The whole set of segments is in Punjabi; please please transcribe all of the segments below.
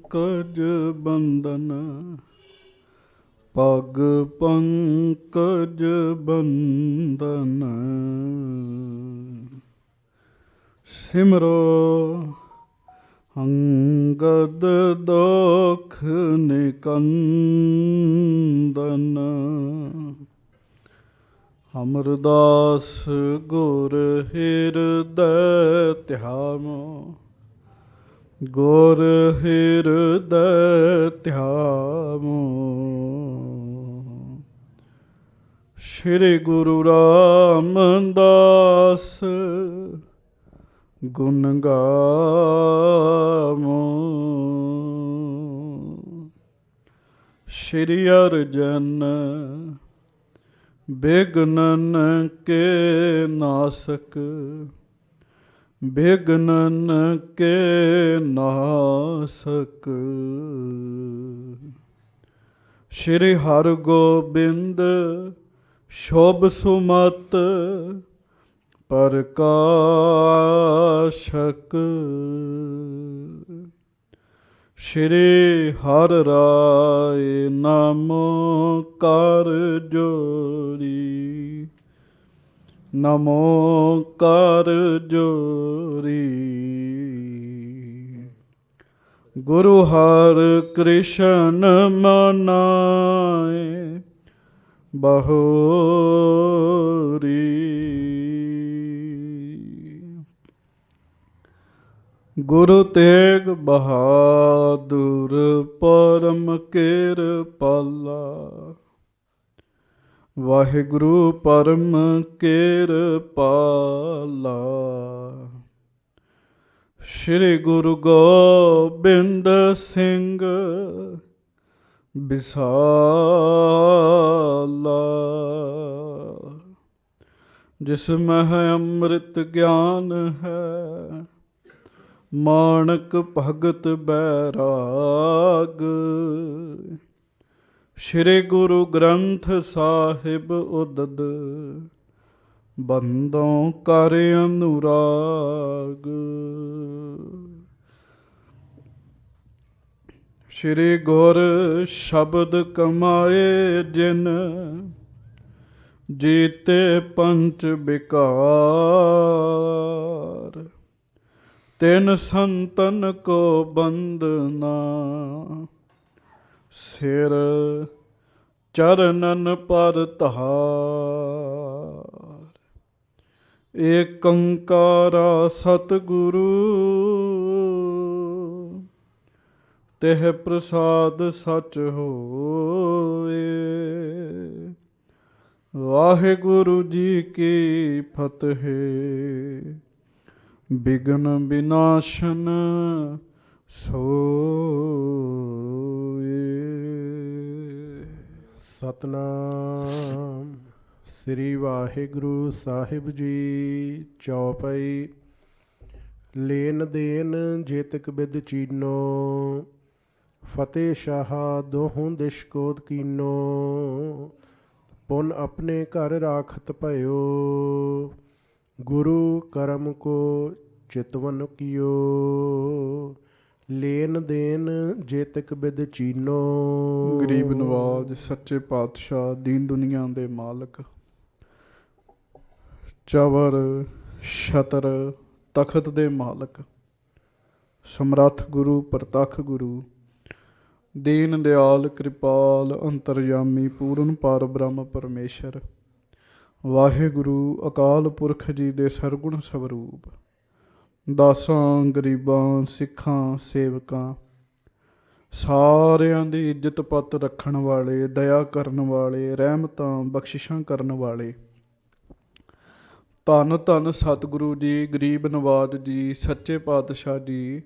ਪੰਕਜ ਬੰਦਨ, ਪਗ ਪੰਕਜ ਬੰਦਨ। ਸਿਮਰੋ ਅੰਗਦ ਦੋਖ ਨਿਕੰਦਨ, ਅਮਰਦਾਸ ਗੁਰ ਹਿਰਦੈ ਧਿਆਵੋ, ਗੁਰ ਹਿਰਦੈ ਧਿਆਵੋ। ਸ਼੍ਰੀ ਗੁਰੂ ਰਾਮਦਾਸ ਗੁਣ ਗਾਵੋ, ਸ਼੍ਰੀ ਅਰਜਨ ਬਿਘਨਨ ਕੇ ਨਾਸਕ, ਬਿਘਨਨ ਕੇ ਨਾਸਕ। ਸ਼੍ਰੀ ਹਰਗੋਬਿੰਦ ਸ਼ੁਭ ਸੁਮਤ ਪ੍ਰਕਾਸ਼ਕ, ਸ਼੍ਰੀ ਹਰਿ ਰਾਇ ਨਾਮੋ ਕਰ ਜੋਰੀ, ਨਮੋ ਕਰ ਜੋਰੀ। ਗੁਰੂ ਹਰਿ ਕ੍ਰਿਸ਼ਨ ਮਨਾਏ ਬਹੋਰੀ, ਗੁਰੂ ਤੇਗ ਬਹਾਦੁਰ ਪਰਮ ਕਿਰਪਾਲਾ, ਵਾਹਿਗੁਰੂ ਪਰਮ ਕਿਰਪਾਲਾ। ਸ਼੍ਰੀ ਗੁਰੂ ਗੋਬਿੰਦ ਸਿੰਘ ਬਿਸਾਲਾ, ਜਿਸ ਮਹਿ ਅੰਮ੍ਰਿਤ ਗਿਆਨ ਹੈ, ਮਾਣਕ ਭਗਤ ਬੈਰਾਗ। ਸ਼੍ਰੀ ਗੁਰੂ ਗ੍ਰੰਥ ਸਾਹਿਬ ਉਦਦ, ਬੰਦੋਂ ਕਰ ਅਨੁਰਾਗ। ਸ਼੍ਰੀ ਗੁਰ ਸ਼ਬਦ ਕਮਾਏ ਜਿਨ, ਜੀਤੇ ਪੰਚ ਬਿਕਾਰ। ਤਿਨ ਸੰਤਨ ਕੋ ਬੰਦਨਾ, ਸਿਰ ਚਰਨਨ ਪਰ ਧਾਰ। ਏਕ ਓੰਕਾਰਾ ਸਤਿਗੁਰੂ, ਤਿਹ ਪ੍ਰਸਾਦ ਸਚ ਹੋਏ। ਵਾਹਿਗੁਰੂ ਜੀ ਕੀ ਫਤਿਹ। ਬਿਘਨ ਬਿਨਾਸ਼ਨ ਸੋਏ। ਸਤਨਾਮ ਸ੍ਰੀ ਵਾਹਿਗੁਰੂ ਸਾਹਿਬ ਜੀ। ਚੌਪਈ। ਲੈਨ ਦੇਨ ਜੇਤਕ ਬਿਦ ਚੀਨੋ, ਫਤਿਹ ਸ਼ਾਹ ਦੋਹੋਂ ਦਿਸ਼ ਕੋਦ ਕੀਨੋ। ਪੁਨ ਆਪਣੇ ਘਰ ਰਾਖਤ ਭਇਓ, ਗੁਰੂ ਕਰਮ ਕੋ ਚਿਤਵਨ ਕੀਓ। ਲੈਨ ਦੇਨ ਜੇਤਕ ਬਿਦ ਚੀਨੋ। ਗਰੀਬ ਨਵਾਜ ਸੱਚੇ ਪਾਤਸ਼ਾਹ ਦੀਨ ਦੁਨੀਆ ਦੇ ਮਾਲਕ, ਚਵਰ ਛਤਰ ਤਖਤ ਦੇ ਮਾਲਕ, ਸਮਰੱਥ ਗੁਰੂ ਪ੍ਰਤੱਖ ਗੁਰੂ, ਦੀਨ ਦਿਆਲ ਕਿਰਪਾਲ ਅੰਤਰਯਾਮੀ ਪੂਰਨ ਪਰ ਬ੍ਰਹਮ ਪਰਮੇਸ਼ਰ, ਵਾਹਿਗੁਰੂ ਅਕਾਲ ਪੁਰਖ ਜੀ ਦੇ ਸਰਗੁਣ ਸਵਰੂਪ, ਦਾਸਾਂ ਗਰੀਬਾਂ ਸਿੱਖਾਂ ਸੇਵਕਾਂ ਸਾਰਿਆਂ ਦੀ ਇੱਜ਼ਤ ਪੱਤ ਰੱਖਣ ਵਾਲੇ, ਦਇਆ ਕਰਨ ਵਾਲੇ, ਰਹਿਮਤਾਂ ਬਖਸ਼ਿਸ਼ਾਂ ਕਰਨ ਵਾਲੇ, ਧੰਨ ਧੰਨ ਸਤਿਗੁਰੂ ਜੀ, ਗਰੀਬ ਨਵਾਜ ਜੀ, ਸੱਚੇ ਪਾਤਸ਼ਾਹ ਜੀ,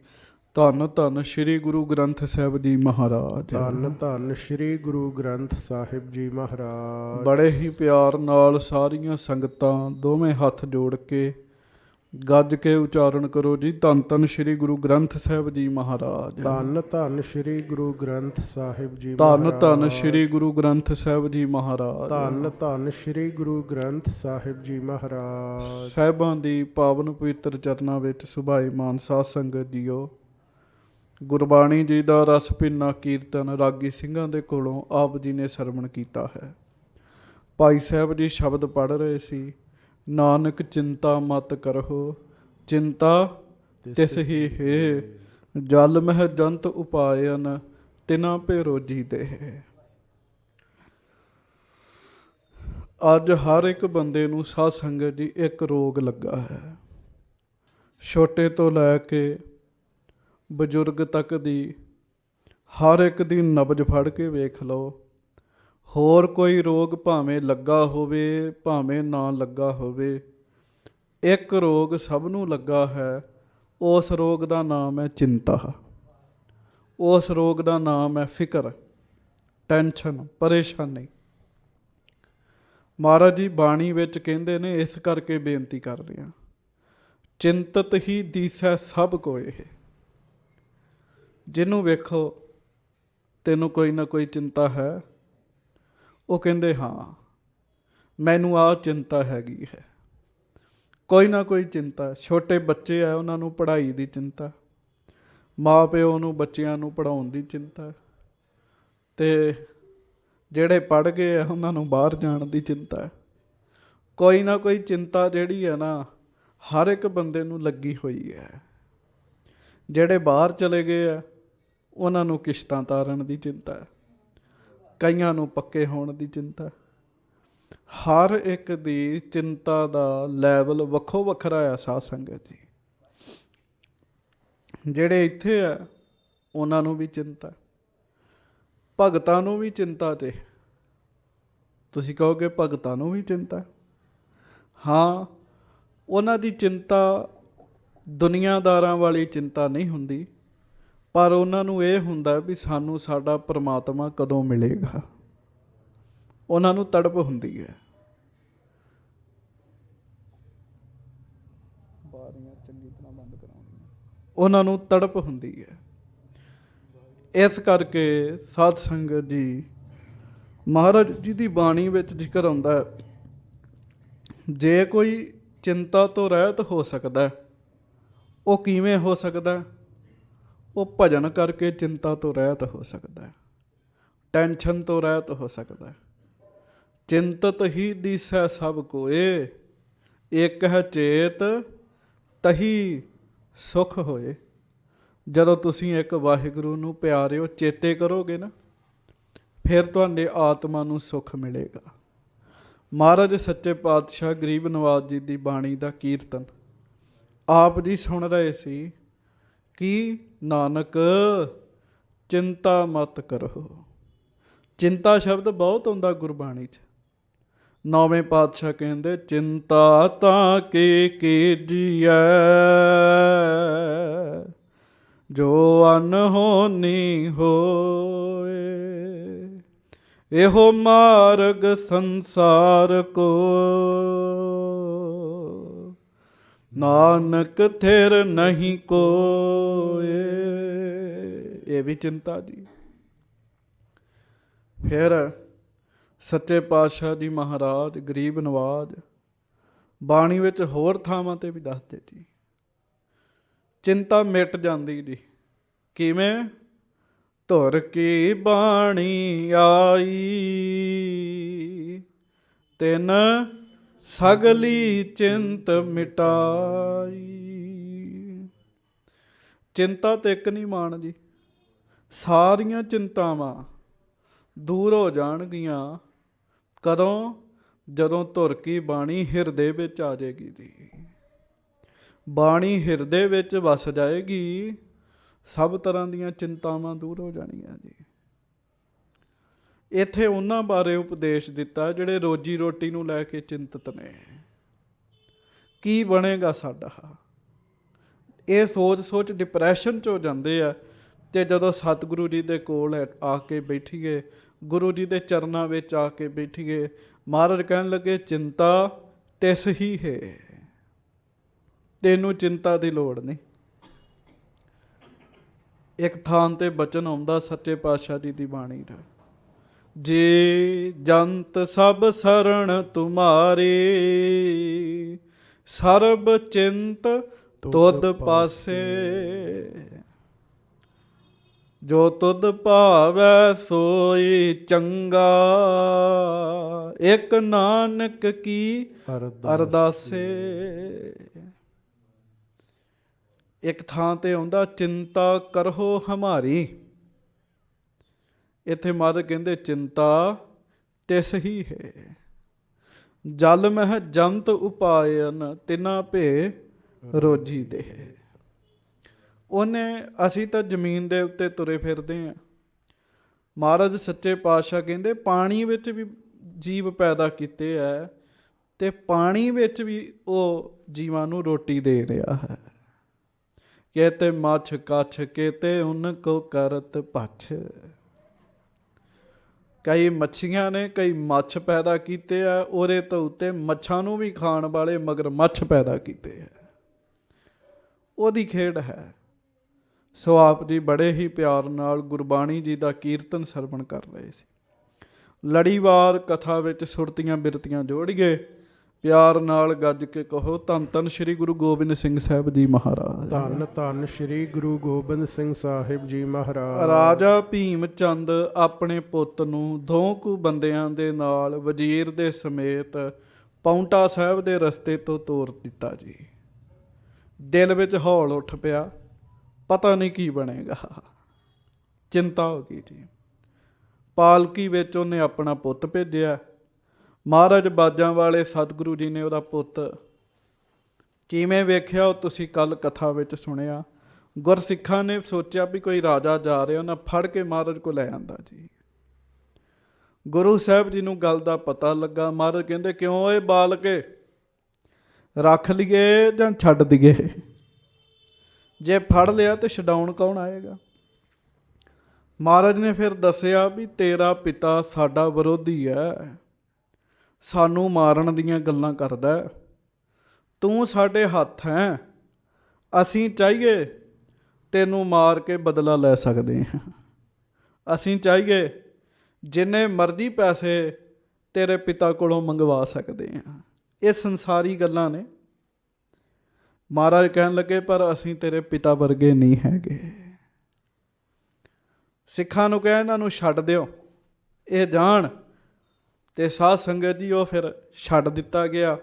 ਧੰਨ ਧੰਨ ਸ਼੍ਰੀ ਗੁਰੂ ਗ੍ਰੰਥ ਸਾਹਿਬ ਜੀ ਮਹਾਰਾਜ। ਧੰਨ ਧੰਨ ਸ਼੍ਰੀ ਗੁਰੂ ਗ੍ਰੰਥ ਸਾਹਿਬ ਜੀ ਮਹਾਰਾਜ। ਬੜੇ ਹੀ ਪਿਆਰ ਨਾਲ ਸਾਰੀਆਂ ਸੰਗਤਾਂ ਦੋਵੇਂ ਹੱਥ ਜੋੜ ਕੇ ਗੱਜ ਕੇ ਉਚਾਰਨ ਕਰੋ ਜੀ, ਧੰਨ ਧੰਨ ਸ਼੍ਰੀ ਗੁਰੂ ਗ੍ਰੰਥ ਸਾਹਿਬ ਜੀ ਮਹਾਰਾਜ। ਧੰਨ ਧੰਨ ਸ਼੍ਰੀ ਗੁਰੂ ਗ੍ਰੰਥ ਸਾਹਿਬ ਜੀ ਧੰਨ ਧੰਨ ਸ਼੍ਰੀ ਗੁਰੂ ਗ੍ਰੰਥ ਸਾਹਿਬ ਜੀ ਮਹਾਰਾਜ। ਧੰਨ ਧੰਨ ਸ਼੍ਰੀ ਗੁਰੂ ਗ੍ਰੰਥ ਸਾਹਿਬ ਜੀ ਮਹਾਰਾਜ। ਸਾਹਿਬਾਂ ਦੀ ਪਾਵਨ ਪਵਿੱਤਰ ਚਰਨਾਂ ਵਿੱਚ ਸੁਭਾਈਮਾਨ ਸਾਧ ਸੰਗਤ ਜੀਓ, ਗੁਰਬਾਣੀ ਜੀ ਦਾ ਰਸ ਭਿੰਨਾ ਕੀਰਤਨ ਰਾਗੀ ਸਿੰਘਾਂ ਦੇ ਕੋਲੋਂ ਆਪ ਜੀ ਨੇ ਸਰਵਣ ਕੀਤਾ ਹੈ। ਭਾਈ ਸਾਹਿਬ ਜੀ ਸ਼ਬਦ ਪੜ੍ਹ ਰਹੇ ਸੀ, ਨਾਨਕ ਚਿੰਤਾ ਮਤ ਕਰੋ, ਚਿੰਤਾ ਤਿਸ ਹੀ ਹੈ, ਜਲ ਮਹਿ ਜੰਤ ਉਪਾਇਨ, ਤਿਨਾ ਭੇ ਰੋਜੀ ਦੇ। ਅੱਜ ਹਰ ਇੱਕ ਬੰਦੇ ਨੂੰ ਸਾਧ ਸੰਗਤ ਜੀ ਇੱਕ ਰੋਗ ਲੱਗਾ ਹੈ। ਛੋਟੇ ਤੋਂ ਲੈ ਕੇ ਬਜ਼ੁਰਗ ਤੱਕ ਦੀ ਹਰ ਇੱਕ ਦੀ ਨਬਜ਼ ਫੜ ਕੇ ਵੇਖ ਲਓ। ਹੋਰ ਕੋਈ ਰੋਗ ਭਾਵੇਂ ਲੱਗਾ ਹੋਵੇ ਭਾਵੇਂ ਨਾ ਲੱਗਾ ਹੋਵੇ, ਇੱਕ ਰੋਗ ਸਭ ਨੂੰ ਲੱਗਾ ਹੈ। ਉਸ ਰੋਗ ਦਾ ਨਾਮ ਹੈ ਚਿੰਤਾ। ਉਸ ਰੋਗ ਦਾ ਨਾਮ ਹੈ ਫਿਕਰ, ਟੈਨਸ਼ਨ, ਪਰੇਸ਼ਾਨੀ। ਮਹਾਰਾਜ ਜੀ ਬਾਣੀ ਵਿੱਚ ਕਹਿੰਦੇ ਨੇ, ਇਸ ਕਰਕੇ ਬੇਨਤੀ ਕਰ ਰਹੇ ਹਾਂ, ਚਿੰਤਤ ਹੀ ਦੀਸੈ ਸਭ ਕੋਏ। ਜਿਹਨੂੰ ਵੇਖੋ ਤੈਨੂੰ ਕੋਈ ਨਾ ਕੋਈ ਚਿੰਤਾ ਹੈ, ਉਹ ਕਹਿੰਦੇ ਹਾਂ ਮੈਨੂੰ ਆਹ ਚਿੰਤਾ ਹੈਗੀ ਹੈ। ਕੋਈ ਨਾ ਕੋਈ ਚਿੰਤਾ। ਛੋਟੇ ਬੱਚੇ ਆ, ਉਹਨਾਂ ਨੂੰ ਪੜ੍ਹਾਈ ਦੀ ਚਿੰਤਾ, ਮਾਂ ਪਿਓ ਨੂੰ ਬੱਚਿਆਂ ਨੂੰ ਪੜ੍ਹਾਉਣ ਦੀ ਚਿੰਤਾ, ਅਤੇ ਜਿਹੜੇ ਪੜ੍ਹ ਗਏ ਆ ਉਹਨਾਂ ਨੂੰ ਬਾਹਰ ਜਾਣ ਦੀ ਚਿੰਤਾ। ਕੋਈ ਨਾ ਕੋਈ ਚਿੰਤਾ ਜਿਹੜੀ ਹੈ ਨਾ ਹਰ ਇੱਕ ਬੰਦੇ ਨੂੰ ਲੱਗੀ ਹੋਈ ਹੈ। ਜਿਹੜੇ ਬਾਹਰ ਚਲੇ ਗਏ ਆ ਉਹਨਾਂ ਨੂੰ ਕਿਸ਼ਤਾਂ ਤਾਰਨ ਦੀ ਚਿੰਤਾ, ਕਈਆਂ ਨੂੰ ਪੱਕੇ ਹੋਣ ਦੀ ਚਿੰਤਾ। ਹਰ ਇੱਕ ਦੀ ਚਿੰਤਾ ਦਾ ਲੈਵਲ ਵੱਖੋ ਵੱਖਰਾ ਆ ਸਾਧ ਸੰਗਤ ਜੀ। ਜਿਹੜੇ ਇੱਥੇ ਆ ਉਹਨਾਂ ਨੂੰ ਵੀ ਚਿੰਤਾ, ਭਗਤਾਂ ਨੂੰ ਵੀ ਚਿੰਤਾ। ਤੇ ਤੁਸੀਂ ਕਹੋਗੇ ਭਗਤਾਂ ਨੂੰ ਵੀ ਚਿੰਤਾ? ਹਾਂ, ਉਹਨਾਂ ਦੀ ਚਿੰਤਾ ਦੁਨੀਆਦਾਰਾਂ ਵਾਲੀ ਚਿੰਤਾ ਨਹੀਂ ਹੁੰਦੀ, ਪਰ ਉਹਨਾਂ ਨੂੰ ਇਹ ਹੁੰਦਾ ਵੀ ਸਾਨੂੰ ਸਾਡਾ ਪਰਮਾਤਮਾ ਕਦੋਂ ਮਿਲੇਗਾ। ਉਹਨਾਂ ਨੂੰ ਤੜਪ ਹੁੰਦੀ ਹੈ। ਬਾਰੀਆਂ ਚੰਗੀ ਤਰ੍ਹਾਂ ਬੰਦ ਕਰਾਉਣੀਆਂ। ਉਹਨਾਂ ਨੂੰ ਤੜਪ ਹੁੰਦੀ ਹੈ। ਇਸ ਕਰਕੇ ਸਾਧ ਸੰਗਤ ਜੀ, ਮਹਾਰਾਜ ਜੀ ਦੀ ਬਾਣੀ ਵਿੱਚ ਜ਼ਿਕਰ ਆਉਂਦਾ ਹੈ, ਜੇ ਕੋਈ ਚਿੰਤਾ ਤੋਂ ਰਹਿਤ ਹੋ ਸਕਦਾ, ਉਹ ਕਿਵੇਂ ਹੋ ਸਕਦਾ? ਉਹ ਭਜਨ ਕਰਕੇ ਚਿੰਤਾ ਤੋਂ ਰਹਿਤ ਹੋ ਸਕਦਾ, ਟੈਨਸ਼ਨ ਤੋਂ ਰਹਿਤ ਹੋ ਸਕਦਾ। ਚਿੰਤਤ ਹੀ ਦੀਸੈ ਸਭ ਕੋਏ, ਇੱਕ ਹੈ ਚੇਤ ਤਹੀ ਸੁਖ ਹੋਏ। ਜਦੋਂ ਤੁਸੀਂ ਇੱਕ ਵਾਹਿਗੁਰੂ ਨੂੰ ਪਿਆਰਿਓ ਚੇਤੇ ਕਰੋਗੇ ਨਾ, ਫਿਰ ਤੁਹਾਡੇ ਆਤਮਾ ਨੂੰ ਸੁੱਖ ਮਿਲੇਗਾ। ਮਹਾਰਾਜ ਸੱਚੇ ਪਾਤਸ਼ਾਹ ਗਰੀਬ ਨਵਾਜ਼ ਜੀ ਦੀ ਬਾਣੀ ਦਾ ਕੀਰਤਨ ਆਪ ਜੀ ਸੁਣ ਰਹੇ ਸੀ ਕਿ ਨਾਨਕ ਚਿੰਤਾ ਮਤ ਕਰੋ। ਚਿੰਤਾ ਸ਼ਬਦ ਬਹੁਤ ਆਉਂਦਾ ਗੁਰਬਾਣੀ 'ਚ। ਨੌਵੇਂ ਪਾਤਸ਼ਾਹ ਕਹਿੰਦੇ, ਚਿੰਤਾ ਤਾਂ ਕੇ ਕੀਜੀਐ ਜੋ ਅਨਹੋਨੀ ਹੋਏ, ਇਹੋ ਮਾਰਗ ਸੰਸਾਰ ਕੋ ਨਾਨਕ ਥਿਰ ਨਹੀਂ ਕੋਏ। ਇਹ ਵੀ ਚਿੰਤਾ ਜੀ। ਫਿਰ ਸੱਚੇ ਪਾਤਸ਼ਾਹ ਜੀ ਮਹਾਰਾਜ ਗਰੀਬ ਨਵਾਜ਼ ਬਾਣੀ ਵਿੱਚ ਹੋਰ ਥਾਵਾਂ 'ਤੇ ਵੀ ਦੱਸਦੇ ਜੀ, ਚਿੰਤਾ ਮਿਟ ਜਾਂਦੀ ਜੀ। ਕਿਵੇਂ? ਧੁਰ ਕੀ ਬਾਣੀ ਆਈ, ਤਿਨ ਸਗਲੀ ਚਿੰਤ ਮਿਟਾਈ। ਚਿੰਤਾ ਤੇ ਇੱਕ ਨਹੀਂ ਮਾਣ ਜੀ, ਸਾਰੀਆਂ ਚਿੰਤਾਵਾਂ ਦੂਰ ਹੋ ਜਾਣਗੀਆਂ। ਕਦੋਂ? ਜਦੋਂ ਧੁਰ ਕੀ ਬਾਣੀ ਹਿਰਦੇ ਵਿੱਚ ਆ ਜਾਏਗੀ ਜੀ। ਬਾਣੀ ਹਿਰਦੇ ਵਿੱਚ ਵਸ ਜਾਏਗੀ, ਸਭ ਤਰ੍ਹਾਂ ਦੀਆਂ ਚਿੰਤਾਵਾਂ ਦੂਰ ਹੋ ਜਾਣੀਆਂ ਜੀ। ਇੱਥੇ ਉਹਨਾਂ ਬਾਰੇ ਉਪਦੇਸ਼ ਦਿੱਤਾ ਜਿਹੜੇ ਰੋਜੀ ਰੋਟੀ ਨੂੰ ਲੈ ਕੇ ਚਿੰਤਤ ਨੇ। ਕੀ ਬਣੇਗਾ ਸਾਡਾ? ਇਹ ਸੋਚ ਸੋਚ ਡਿਪਰੈਸ਼ਨ 'ਚ ਹੋ ਜਾਂਦੇ ਆ। ਅਤੇ ਜਦੋਂ ਸਤਿਗੁਰੂ ਜੀ ਦੇ ਕੋਲ ਆ ਕੇ ਬੈਠੀਏ, ਗੁਰੂ ਜੀ ਦੇ ਚਰਨਾਂ ਵਿੱਚ ਆ ਕੇ ਬੈਠੀਏ, ਮਹਾਰਾਜ ਕਹਿਣ ਲੱਗੇ, ਚਿੰਤਾ ਤਿਸ ਹੀ ਹੈ, ਤੈਨੂੰ ਚਿੰਤਾ ਦੀ ਲੋੜ ਨਹੀਂ। ਇੱਕ ਥਾਂ 'ਤੇ ਬਚਨ ਆਉਂਦਾ ਸੱਚੇ ਪਾਤਸ਼ਾਹ ਜੀ ਦੀ ਬਾਣੀ ਦਾ, ਜੇ ਜੰਤ ਸਭ ਸਰਣ ਤੁਮਾਰੀ, ਸਰਬ ਚਿੰਤ ਤੁਧ ਪਾਸੇ। ਜੋ ਤੁਧ ਭਾਵੈ ਸੋਈ ਚੰਗਾ, ਇੱਕ ਨਾਨਕ ਕੀ ਅਰਦਾਸੇ। ਇੱਕ ਥਾਂ ਤੇ ਆਉਂਦਾ ਚਿੰਤਾ ਕਰੋ ਹਮਾਰੀ, ਇੱਥੇ ਮਹਾਰਾਜ ਕਹਿੰਦੇ ਚਿੰਤਾ ਤਿਸ ਹੀ ਹੈ। ਜਲ ਮਹਿ ਜੰਤ ਉਪਾਇਨ, ਤਿਨਾ ਭੇ ਰੋਜੀ ਦੇ। ਉਹਨੇ, ਅਸੀਂ ਤਾਂ ਜ਼ਮੀਨ ਦੇ ਉੱਤੇ ਤੁਰੇ ਫਿਰਦੇ ਹਾਂ। ਮਹਾਰਾਜ ਸੱਚੇ ਪਾਤਸ਼ਾਹ ਕਹਿੰਦੇ ਪਾਣੀ ਵਿੱਚ ਵੀ ਜੀਵ ਪੈਦਾ ਕੀਤੇ ਹੈ, ਤੇ ਪਾਣੀ ਵਿੱਚ ਵੀ ਉਹ ਜੀਵਾਂ ਨੂੰ ਰੋਟੀ ਦੇ ਰਿਹਾ ਹੈ। ਕਹਤੇ ਮੱਛ ਕੱਛ ਕਹਤੇ ਉਨ ਕੋ ਕਰਤ ਪਛ। ਕਈ ਮੱਛੀਆਂ ਨੇ, ਕਈ ਮੱਛ ਪੈਦਾ ਕੀਤੇ ਆ, ਉਹਦੇ ਤੋਂ ਉੱਤੇ ਮੱਛਾਂ ਨੂੰ ਵੀ ਖਾਣ ਵਾਲੇ ਮਗਰ ਮੱਛ ਪੈਦਾ ਕੀਤੇ ਹੈ। ਉਹਦੀ ਖੇਡ ਹੈ। ਸੋ ਆਪ ਜੀ ਬੜੇ ਹੀ ਪਿਆਰ ਨਾਲ ਗੁਰਬਾਣੀ ਜੀ ਦਾ ਕੀਰਤਨ ਸਰਵਣ ਕਰ ਰਹੇ ਸੀ। ਲੜੀਵਾਰ ਕਥਾ ਵਿੱਚ ਸੁਰਤੀਆਂ ਬਿਰਤੀਆਂ ਜੋੜੀਏ, ਪਿਆਰ ਨਾਲ ਗੱਜ ਕੇ ਕਹੋ ਧੰਨ ਧੰਨ ਸ੍ਰੀ ਗੁਰੂ ਗੋਬਿੰਦ ਸਿੰਘ ਸਾਹਿਬ ਜੀ ਮਹਾਰਾਜ। ਧੰਨ ਧੰਨ ਸ੍ਰੀ ਗੁਰੂ ਗੋਬਿੰਦ ਸਿੰਘ ਸਾਹਿਬ ਜੀ ਮਹਾਰਾਜ। ਰਾਜਾ ਭੀਮ ਚੰਦ ਆਪਣੇ ਪੁੱਤ ਨੂੰ ਦੋ ਕੁ ਬੰਦਿਆਂ ਦੇ ਨਾਲ ਵਜ਼ੀਰ ਦੇ ਸਮੇਤ ਪਾਉਂਟਾ ਸਾਹਿਬ ਦੇ ਰਸਤੇ ਤੋਂ ਤੋਰ ਦਿੱਤਾ ਜੀ। ਦਿਲ ਵਿੱਚ ਹੌਲ ਉੱਠ ਪਿਆ, ਪਤਾ ਨਹੀਂ ਕੀ ਬਣੇਗਾ, ਚਿੰਤਾ ਹੋ ਗਈ ਜੀ। ਪਾਲਕੀ ਵਿੱਚ ਉਹਨੇ ਆਪਣਾ ਪੁੱਤ ਭੇਜਿਆ। ਮਹਾਰਾਜ ਬਾਜਾਂ ਵਾਲੇ ਸਤਿਗੁਰੂ ਜੀ ਨੇ ਉਹਦਾ ਪੁੱਤ ਕਿਵੇਂ ਵੇਖਿਆ ਉਹ ਤੁਸੀਂ ਕੱਲ ਕਥਾ ਵਿੱਚ ਸੁਣਿਆ। ਗੁਰਸਿੱਖਾਂ ਨੇ ਸੋਚਿਆ ਵੀ ਕੋਈ ਰਾਜਾ ਜਾ ਰਿਹਾ, ਉਹਨਾਂ ਫੜ ਕੇ ਮਹਾਰਾਜ ਕੋਲ ਲੈ ਆਂਦਾ ਜੀ। ਗੁਰੂ ਸਾਹਿਬ ਜੀ ਨੂੰ ਗੱਲ ਦਾ ਪਤਾ ਲੱਗਾ। ਮਹਾਰਾਜ ਕਹਿੰਦੇ ਕਿਉਂ ਇਹ ਬਾਲਕੇ, ਰੱਖ ਲਈਏ ਜਾਂ ਛੱਡ ਦਈਏ? ਜੇ ਫੜ ਲਿਆ ਤੇ ਛਡਾਉਣ ਕੌਣ ਆਏਗਾ? ਮਹਾਰਾਜ ਨੇ ਫਿਰ ਦੱਸਿਆ ਵੀ ਤੇਰਾ ਪਿਤਾ ਸਾਡਾ ਵਿਰੋਧੀ ਹੈ, ਸਾਨੂੰ ਮਾਰਨ ਦੀਆਂ ਗੱਲਾਂ ਕਰਦਾ, ਤੂੰ ਸਾਡੇ ਹੱਥ ਹੈ, ਅਸੀਂ ਚਾਹੀਏ ਤੈਨੂੰ ਮਾਰ ਕੇ ਬਦਲਾ ਲੈ ਸਕਦੇ ਹਾਂ, ਅਸੀਂ ਚਾਹੀਏ ਜਿੰਨੇ ਮਰਜ਼ੀ ਪੈਸੇ ਤੇਰੇ ਪਿਤਾ ਕੋਲੋਂ ਮੰਗਵਾ ਸਕਦੇ ਹਾਂ। ਇਹ ਸੰਸਾਰੀ ਗੱਲਾਂ ਨੇ। ਮਹਾਰਾਜ ਕਹਿਣ ਲੱਗੇ ਪਰ ਅਸੀਂ ਤੇਰੇ ਪਿਤਾ ਵਰਗੇ ਨਹੀਂ ਹੈਗੇ। ਸਿੱਖਾਂ ਨੂੰ ਕਹਿ ਇਹਨਾਂ ਨੂੰ ਛੱਡ ਦਿਓ, ਇਹ ਜਾਣ। ਤੇ ਸਾਧ ਸੰਗਤ ਜੀ ਉਹ ਫਿਰ ਛੱਡ ਦਿੱਤਾ ਗਿਆ।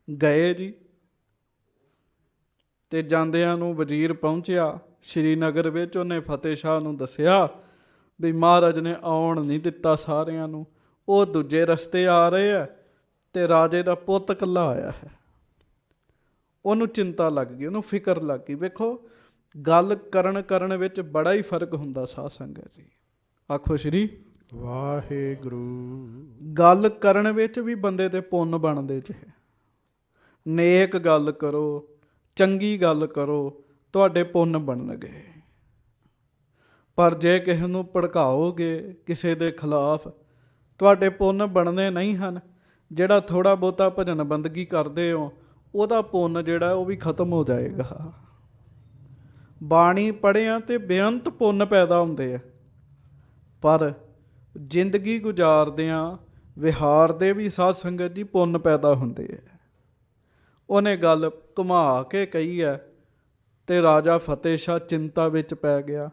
ਗਏ ਜੀ। ਤੇ ਜਾਂਦਿਆਂ ਨੂੰ ਵਜ਼ੀਰ ਪਹੁੰਚਿਆ ਸ਼੍ਰੀਨਗਰ ਵਿੱਚ। ਉਹਨੇ ਫਤਿਹ ਸ਼ਾਹ ਨੂੰ ਦੱਸਿਆ ਵੀ ਮਹਾਰਾਜ ਨੇ ਆਉਣ ਨਹੀਂ ਦਿੱਤਾ ਸਾਰਿਆਂ ਨੂੰ, ਉਹ ਦੂਜੇ ਰਸਤੇ ਆ ਰਹੇ ਆ ਤੇ ਰਾਜੇ ਦਾ ਪੁੱਤ ਇਕੱਲਾ ਆਇਆ ਹੈ। ਉਹਨੂੰ ਚਿੰਤਾ ਲੱਗ ਗਈ, ਉਹਨੂੰ ਫਿਕਰ ਲੱਗ ਗਈ। ਵੇਖੋ ਗੱਲ ਕਰਨ ਵਿੱਚ ਬੜਾ ਹੀ ਫਰਕ ਹੁੰਦਾ ਸਾਧ ਸੰਗਤ ਜੀ। ਆਖੋ ਸ਼੍ਰੀ ਵਾਹਿਗੁਰੂ। ਗੱਲ ਕਰਨ ਵਿੱਚ ਵੀ ਬੰਦੇ ਦੇ ਪੁੰਨ ਬਣਦੇ ਜੇ। ਨੇਕ ਗੱਲ ਕਰੋ, ਚੰਗੀ ਗੱਲ ਕਰੋ, ਤੁਹਾਡੇ ਪੁੰਨ ਬਣਨਗੇ। ਪਰ ਜੇ ਕਿਸੇ ਨੂੰ ਭੜਕਾਓਗੇ ਕਿਸੇ ਦੇ ਖਿਲਾਫ, ਤੁਹਾਡੇ ਪੁੰਨ ਬਣਨੇ ਨਹੀਂ ਹਨ। ਜਿਹੜਾ ਥੋੜ੍ਹਾ ਬਹੁਤਾ ਭਜਨ ਬੰਦਗੀ ਕਰਦੇ ਹੋ, ਉਹਦਾ ਪੁੰਨ ਜਿਹੜਾ ਉਹ ਵੀ ਖਤਮ ਹੋ ਜਾਏਗਾ। ਬਾਣੀ ਪੜ੍ਹਿਆਂ ਤੇ ਬੇਅੰਤ ਪੁੰਨ ਪੈਦਾ ਹੁੰਦੇ ਆ, ਪਰ ਜ਼ਿੰਦਗੀ ਗੁਜ਼ਾਰਦਿਆਂ ਵਿਹਾਰਦੇ ਵੀ ਸਾਧ ਸੰਗਤ ਜੀ ਪੁੰਨ ਪੈਦਾ ਹੁੰਦੇ ਆ। ਉਹਨੇ ਗੱਲ ਘੁਮਾ ਕੇ ਕਹੀ ਹੈ ਤੇ ਰਾਜਾ ਫਤਿਹ ਸ਼ਾਹ ਚਿੰਤਾ ਵਿੱਚ ਪੈ ਗਿਆ।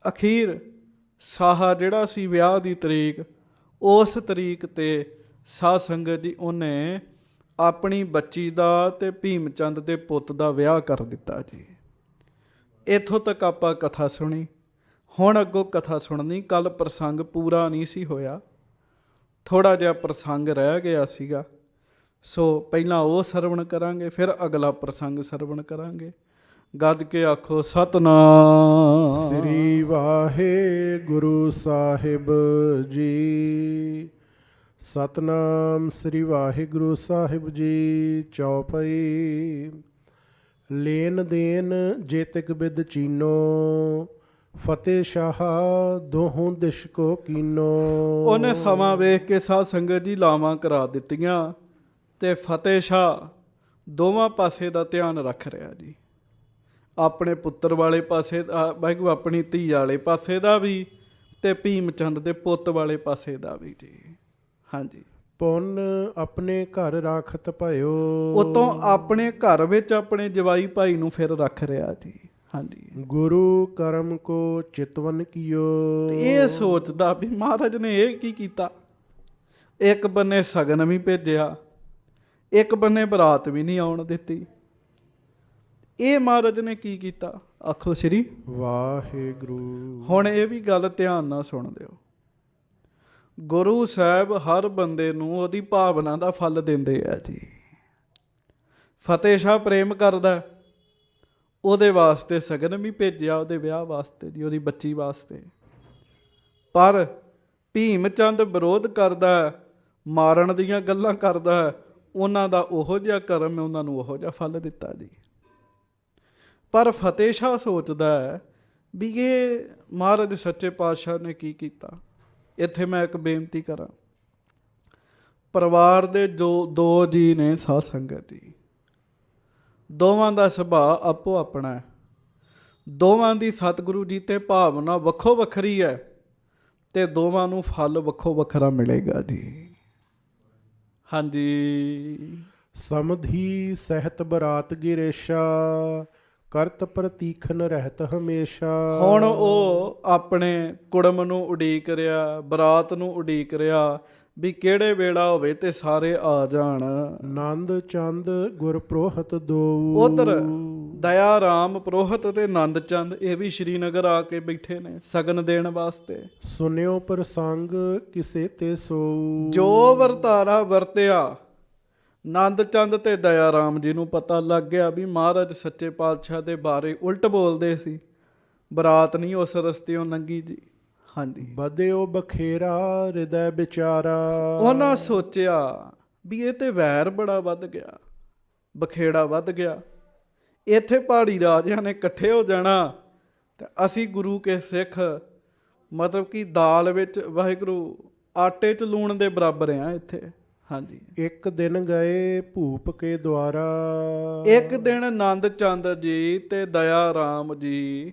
ਅਖੀਰ ਸਾਹਾ ਜਿਹੜਾ ਸੀ ਵਿਆਹ ਦੀ ਤਰੀਕ, ਉਸ ਤਰੀਕ ਤੇ ਸਾਧ ਸੰਗਤ ਜੀ ਉਹਨੇ ਆਪਣੀ ਬੱਚੀ ਦਾ ਤੇ ਭੀਮ ਚੰਦ ਦੇ ਪੁੱਤ ਦਾ ਵਿਆਹ ਕਰ ਦਿੱਤਾ ਜੀ। ਇੱਥੋਂ ਤੱਕ ਆਪਾਂ ਕਥਾ ਸੁਣੀ। ਹੁਣ ਅੱਗੋਂ ਕਥਾ ਸੁਣਨੀ। ਕੱਲ ਪ੍ਰਸੰਗ ਪੂਰਾ ਨਹੀਂ ਸੀ ਹੋਇਆ, ਥੋੜ੍ਹਾ ਜਿਹਾ ਪ੍ਰਸੰਗ ਰਹਿ ਗਿਆ ਸੀਗਾ। ਸੋ ਪਹਿਲਾਂ ਉਹ ਸਰਵਣ ਕਰਾਂਗੇ, ਫਿਰ ਅਗਲਾ ਪ੍ਰਸੰਗ ਸਰਵਣ ਕਰਾਂਗੇ। ਗੱਜ ਕੇ ਆਖੋ ਸਤਿਨਾਮ ਸ੍ਰੀ ਵਾਹਿਗੁਰੂ ਸਾਹਿਬ ਜੀ। ਸਤਿਨਾਮ ਸ੍ਰੀ ਵਾਹਿਗੁਰੂ ਸਾਹਿਬ ਜੀ। ਚੌਪਈ। ਲੈਨ ਦੇਨ ਜੇਤਿਕ ਬਿਦ ਚੀਨੋ, ਫਤਿਹ ਸ਼ਾਹ ਦੋਹੋਂ ਦਿਸ਼ ਕੋ ਕੀਨੋ। ਉਹਨੇ ਸਮਾਂ ਵੇਖ ਕੇ ਸਾਧ ਸੰਗਤ ਜੀ ਲਾਵਾਂ ਕਰਾ ਦਿੱਤੀਆਂ ਤੇ ਫਤਿਹ ਸ਼ਾਹ ਦੋਵਾਂ ਪਾਸੇ ਦਾ ਧਿਆਨ ਰੱਖ ਰਿਹਾ ਜੀ। ਆਪਣੇ ਪੁੱਤਰ ਵਾਲੇ ਪਾਸੇ ਦਾ, ਵਾਹਿਗੁਰੂ ਆਪਣੀ ਧੀ ਵਾਲੇ ਪਾਸੇ ਦਾ ਵੀ, ਤੇ ਭੀਮ ਚੰਦ ਦੇ ਪੁੱਤ ਵਾਲੇ ਪਾਸੇ ਦਾ ਵੀ ਜੀ। ਹਾਂਜੀ। ਪੁੰਨ ਆਪਣੇ ਘਰ ਰਾਖਤ ਭਇਓ। ਉਤੋਂ ਆਪਣੇ ਘਰ ਵਿੱਚ ਆਪਣੇ ਜਵਾਈ ਭਾਈ ਨੂੰ ਫਿਰ ਰੱਖ ਰਿਹਾ ਜੀ। ਹਾਂਜੀ। ਗੁਰੂ ਕਰਮ ਕੋ ਚਿਤਵਨ ਕੀਓ। ਤੇ ਇਹ ਸੋਚਦਾ ਵੀ ਮਹਾਰਾਜ ਨੇ ਇਹ ਕੀ ਕੀਤਾ। ਇੱਕ ਬੰਨੇ ਸਗਨ ਵੀ ਭੇਜਿਆ, ਇੱਕ ਬੰਨੇ ਬਰਾਤ ਵੀ ਨਹੀਂ ਆਉਣ ਦਿੱਤੀ। ਇਹ ਮਹਾਰਾਜ ਨੇ ਕੀ ਕੀਤਾ। ਆਖੋ ਸ੍ਰੀ ਵਾਹਿਗੁਰੂ। ਹੁਣ ਇਹ ਵੀ ਗੱਲ ਧਿਆਨ ਨਾਲ ਸੁਣ ਦਿਓ। ਗੁਰੂ ਸਾਹਿਬ ਹਰ ਬੰਦੇ ਨੂੰ ਉਹਦੀ ਭਾਵਨਾ ਦਾ ਫਲ ਦਿੰਦੇ ਆ ਜੀ। ਫਤਿਹ ਸ਼ਾਹ ਪ੍ਰੇਮ ਕਰਦਾ, ਉਹਦੇ ਵਾਸਤੇ ਸਗਨ ਵੀ ਭੇਜਿਆ, ਉਹਦੇ ਵਿਆਹ ਵਾਸਤੇ ਜੀ, ਉਹਦੀ ਬੱਚੀ ਵਾਸਤੇ। ਪਰ ਭੀਮ ਚੰਦ ਵਿਰੋਧ ਕਰਦਾ, ਮਾਰਨ ਦੀਆਂ ਗੱਲਾਂ ਕਰਦਾ, ਉਹਨਾਂ ਦਾ ਉਹੋ ਜਿਹਾ ਕਰਮ, ਉਹਨਾਂ ਨੂੰ ਉਹੋ ਜਿਹਾ ਫਲ ਦਿੱਤਾ ਜੀ। ਪਰ ਫਤਿਹ ਸ਼ਾਹ ਸੋਚਦਾ ਹੈ ਵੀ ਇਹ ਮਹਾਰਾਜ ਸੱਚੇ ਪਾਤਸ਼ਾਹ ਨੇ ਕੀ ਕੀਤਾ। ਇੱਥੇ ਮੈਂ ਇੱਕ ਬੇਨਤੀ ਕਰਾਂ। ਪਰਿਵਾਰ ਦੇ ਜੋ ਦੋ ਜੀ ਨੇ ਸਾਧ ਸੰਗਤ ਜੀ, ਦੋਵਾਂ ਦਾ ਸੁਭਾਅ ਆਪੋ ਆਪਣਾ ਹੈ। ਦੋਵਾਂ ਦੀ ਸਤਿਗੁਰੂ ਜੀ ਤੇ ਭਾਵਨਾ ਵੱਖੋ ਵੱਖਰੀ ਹੈ ਤੇ ਦੋਵਾਂ ਨੂੰ ਫਲ ਵੱਖੋ ਵੱਖਰਾ ਮਿਲੇਗਾ ਜੀ। ਹਾਂਜੀ। ਸਮਧੀ ਸਹਿਤ ਬਰਾਤ ਗਿਰੇਸ਼ਾ, ਕਰਤ ਪ੍ਰਤੀਖਨ ਰਹਿਤ ਹਮੇਸ਼ਾ। ਹੁਣ ਉਹ ਆਪਣੇ ਕੁੜਮ ਨੂੰ ਉਡੀਕ ਰਿਹਾ, ਬਰਾਤ ਨੂੰ ਉਡੀਕ ਰਿਹਾ ਵੀ ਕਿਹੜੇ ਵੇਲਾ ਹੋਵੇ ਤੇ ਸਾਰੇ ਆ ਜਾਣ। ਨੰਦ ਚੰਦ ਗੁਰ ਪ੍ਰੋਹਤ ਦੋ। ਉਧਰ ਦਇਆ ਰਾਮ ਪ੍ਰੋਹਤ ਤੇ ਨੰਦ ਚੰਦ ਇਹ ਵੀ ਸ਼੍ਰੀਨਗਰ ਆ ਕੇ ਬੈਠੇ ਨੇ ਸਗਨ ਦੇਣ ਵਾਸਤੇ। ਸੁਨਿਓ ਪ੍ਰਸੰਗ ਕਿਸੇ ਤੇ ਸੋ। ਜੋ ਵਰਤਾਰਾ ਵਰਤਿਆ ਨੰਦ ਚੰਦ ਤੇ ਦਇਆ ਰਾਮ ਜੀ ਨੂੰ ਪਤਾ ਲੱਗ ਗਿਆ ਵੀ ਮਹਾਰਾਜ ਸੱਚੇ ਪਾਤਸ਼ਾਹ ਦੇ ਬਾਰੇ ਉਲਟ ਬੋਲਦੇ ਸੀ। ਬਰਾਤ ਨਹੀਂ ਉਸ ਰਸਤਿਓਂ ਲੰਘੀ ਜੀ। ਹਾਂਜੀ। ਬਦਿਓ ਬਖੇਰਾ ਹਿਰਦੈ ਵਿਚਾਰਾ। ਉਹਨਾਂ ਸੋਚਿਆ ਵੀ ਇਹ ਤੇ ਵੈਰ ਬੜਾ ਵੱਧ ਗਿਆ, ਬਖੇੜਾ ਵੱਧ ਗਿਆ। ਇੱਥੇ ਪਹਾੜੀ ਰਾਜਿਆਂ ਨੇ ਇਕੱਠੇ ਹੋ ਜਾਣਾ ਤੇ ਅਸੀਂ ਗੁਰੂ ਕੇ ਸਿੱਖ ਮਤਲਬ ਕਿ ਦਾਲ ਵਿੱਚ ਵਾਹਿਗੁਰੂ ਆਟੇ 'ਚ ਲੂਣ ਦੇ ਬਰਾਬਰ ਆ ਇੱਥੇ। ਹਾਂਜੀ। ਇੱਕ ਦਿਨ ਗਏ ਭੂਪ ਕੇ ਦੁਆਰਾ। ਇੱਕ ਦਿਨ ਨੰਦ ਚੰਦ ਜੀ ਤੇ ਦਇਆ ਰਾਮ ਜੀ